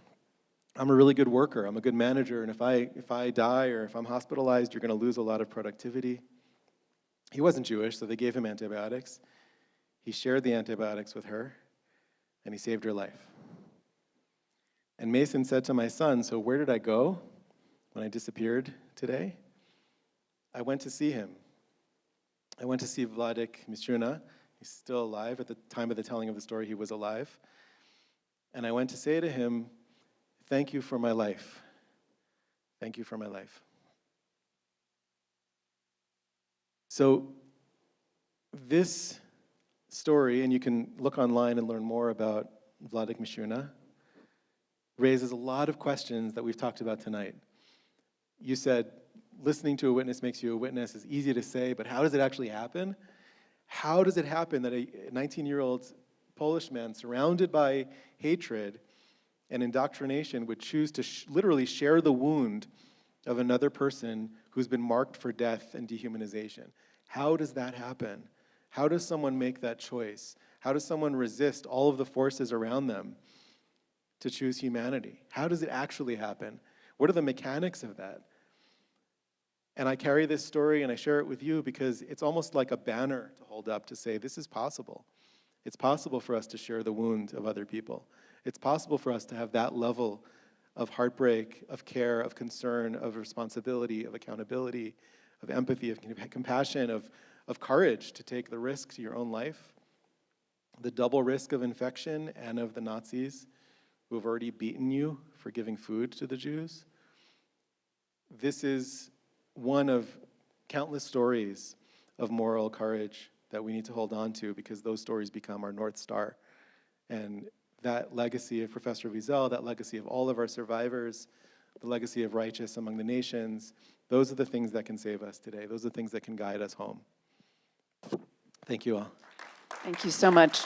I'm a really good worker. I'm a good manager. And if I die or if I'm hospitalized, you're going to lose a lot of productivity. He wasn't Jewish, so they gave him antibiotics. He shared the antibiotics with her, and he saved her life. And Mason said to my son, so where did I go when I disappeared today? I went to see him. I went to see Wladek Mishuna. He's still alive. At the time of the telling of the story, he was alive. And I went to say to him, thank you for my life. Thank you for my life. So this story, and you can look online and learn more about Wladek Mishuna, raises a lot of questions that we've talked about tonight. You said, listening to a witness makes you a witness is easy to say, but how does it actually happen? How does it happen that a 19-year-old Polish man surrounded by hatred and indoctrination would choose to literally share the wound of another person who's been marked for death and dehumanization? How does that happen? How does someone make that choice? How does someone resist all of the forces around them to choose humanity? How does it actually happen? What are the mechanics of that? And I carry this story and I share it with you because it's almost like a banner to hold up to say, this is possible. It's possible for us to share the wound of other people. It's possible for us to have that level of heartbreak, of care, of concern, of responsibility, of accountability, of empathy, of compassion, of courage to take the risk to your own life, the double risk of infection and of the Nazis who have already beaten you for giving food to the Jews. This is one of countless stories of moral courage that we need to hold on to because those stories become our North Star. And that legacy of Professor Wiesel, that legacy of all of our survivors, the legacy of righteous among the nations, those are the things that can save us today. Those are the things that can guide us home. Thank you all. Thank you so much.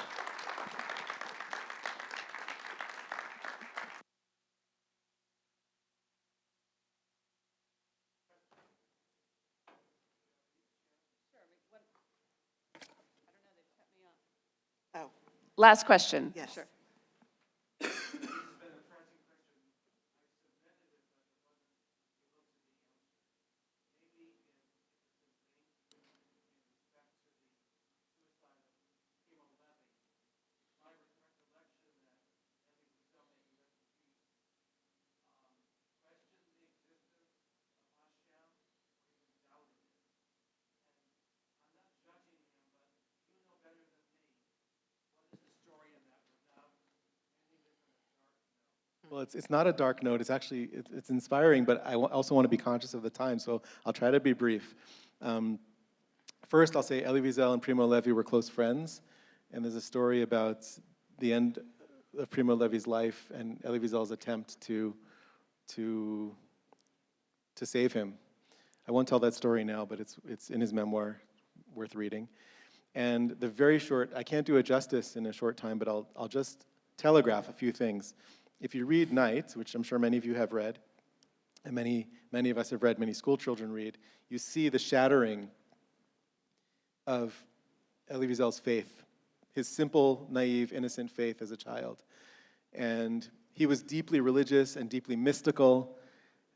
Oh, Last question. yes. Sure. Well, it's not a dark note. It's actually, it's inspiring, but I also want to be conscious of the time, so I'll try to be brief. First, I'll say Elie Wiesel and Primo Levi were close friends, and there's a story about the end of Primo Levi's life and Elie Wiesel's attempt to save him. I won't tell that story now, but it's in his memoir, worth reading. And the very short, I can't do it justice in a short time, but I'll just telegraph a few things. If you read Night, which I'm sure many of you have read, and many of us have read, many school children read, you see the shattering of Elie Wiesel's faith, his simple, naive, innocent faith as a child. And he was deeply religious and deeply mystical,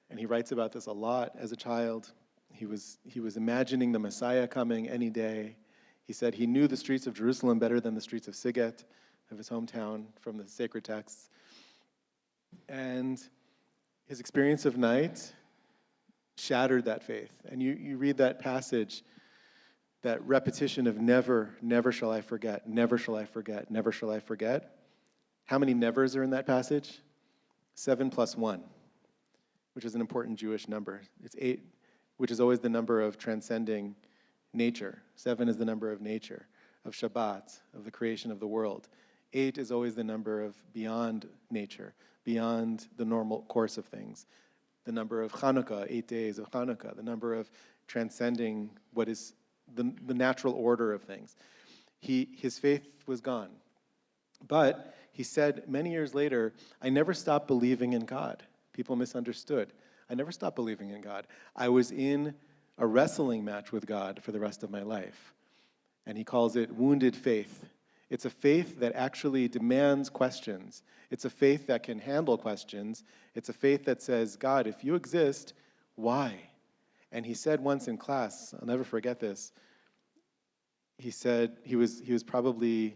and he writes about this a lot as a child. He was imagining the Messiah coming any day. He said he knew the streets of Jerusalem better than the streets of Siget, of his hometown, from the sacred texts. And his experience of Night shattered that faith. And you read that passage, that repetition of never, never shall I forget, never shall I forget, never shall I forget. How many nevers are in that passage? 7 plus 1, which is an important Jewish number. It's 8, which is always the number of transcending nature. 7 is the number of nature, of Shabbat, of the creation of the world. 8 is always the number of beyond nature, beyond the normal course of things. The number of Hanukkah, 8 days of Hanukkah, the number of transcending what is the natural order of things. His faith was gone. But he said many years later, I never stopped believing in God. People misunderstood. I never stopped believing in God. I was in a wrestling match with God for the rest of my life. And he calls it wounded faith. It's a faith that actually demands questions. It's a faith that can handle questions. It's a faith that says, God, if you exist, why? And he said once in class, I'll never forget this, he said, he was probably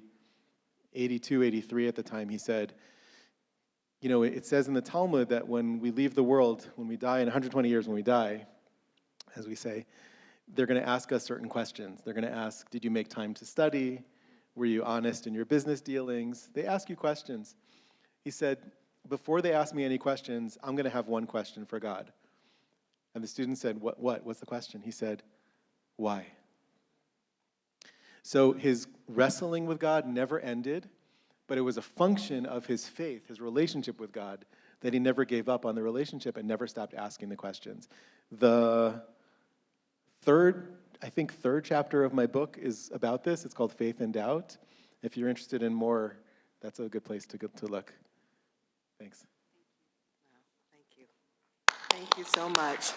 82, 83 at the time, he said, you know, it says in the Talmud that when we leave the world, when we die, in 120 years when we die, as we say, they're going to ask us certain questions. They're going to ask, did you make time to study? Were you honest in your business dealings? They ask you questions. He said, before they ask me any questions, I'm going to have one question for God. And the student said, what? What's the question? He said, why? So his wrestling with God never ended, but it was a function of his faith, his relationship with God, that he never gave up on the relationship and never stopped asking the questions. The third chapter of my book is about this. It's called Faith and Doubt. If you're interested in more, that's a good place to look. Thanks. Thank you. Thank you so much.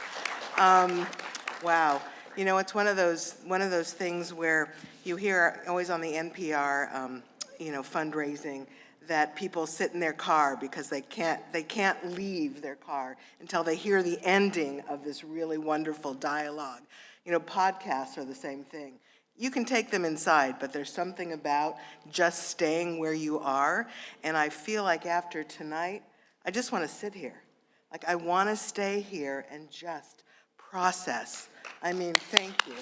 Wow. You know, it's one of those things where you hear always on the NPR, fundraising, that people sit in their car because they can't leave their car until they hear the ending of this really wonderful dialogue. You know, podcasts are the same thing. You can take them inside, but there's something about just staying where you are. And I feel like after tonight, I just want to sit here. Like, I want to stay here and just process. I mean, thank you.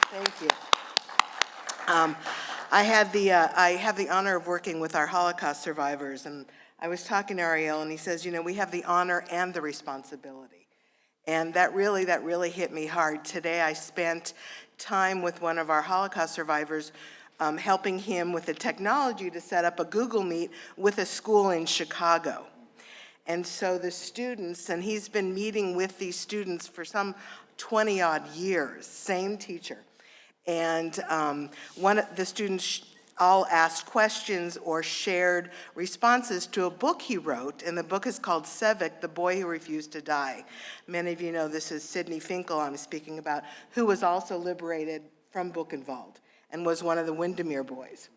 Thank you. I have the honor of working with our Holocaust survivors, and I was talking to Ariel, and he says, you know, we have the honor and the responsibility. And that really hit me hard. Today I spent time with one of our Holocaust survivors, helping him with the technology to set up a Google Meet with a school in Chicago. And so the students, and he's been meeting with these students for some 20-odd years, same teacher. And one of the students all asked questions or shared responses to a book he wrote, and the book is called Sevek, The Boy Who Refused to Die. Many of you know this is Sidney Finkel I'm speaking about, who was also liberated from Buchenwald and was one of the Windermere boys.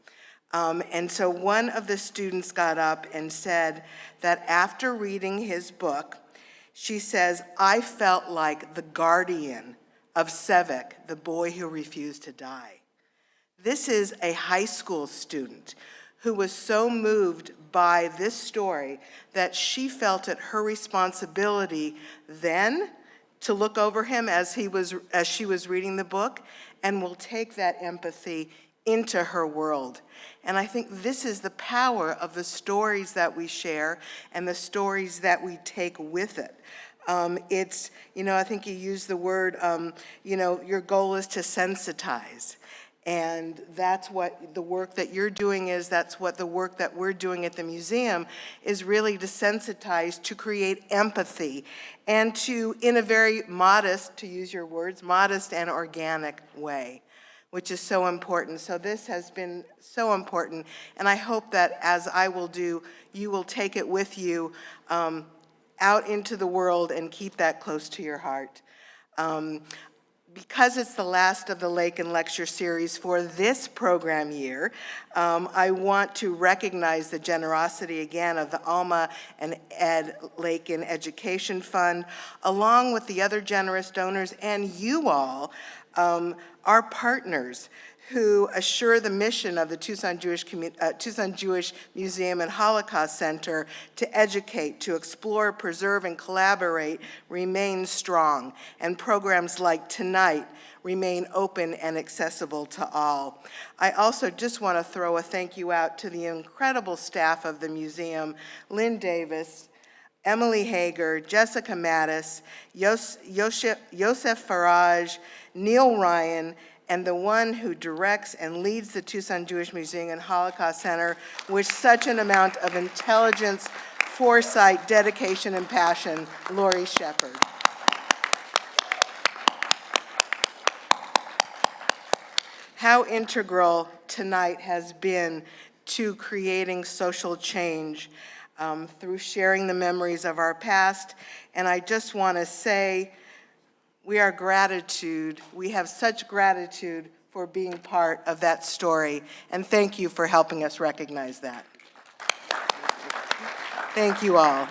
And so one of the students got up and said that after reading his book, she says, I felt like the guardian of Sevek, the boy who refused to die. This is a high school student who was so moved by this story that she felt it her responsibility then to look over him as she was reading the book, and will take that empathy into her world. And I think this is the power of the stories that we share and the stories that we take with it. It's, I think you used the word, your goal is to sensitize. And that's what the work that you're doing is, that's what the work that we're doing at the museum is, really to sensitize, to create empathy, and to, in a very modest, to use your words, modest and organic way, which is so important. So this has been so important, and I hope that, as I will do, you will take it with you out into the world and keep that close to your heart. Because it's the last of the Lakin Lecture Series for this program year, I want to recognize the generosity again of the Alma and Ed Lakin Education Fund, along with the other generous donors and you all, our partners, who assure the mission of the Tucson Jewish Museum and Holocaust Center to educate, to explore, preserve, and collaborate remain strong, and programs like tonight remain open and accessible to all. I also just want to throw a thank you out to the incredible staff of the museum, Lynn Davis, Emily Hager, Jessica Mattis, Yosef Faraj, Neil Ryan, and the one who directs and leads the Tucson Jewish Museum and Holocaust Center with such an amount of intelligence, foresight, dedication, and passion, Lori Shepard. How integral tonight has been to creating social change through sharing the memories of our past. And I just want to say, we have such gratitude for being part of that story. And thank you for helping us recognize that. Thank you all.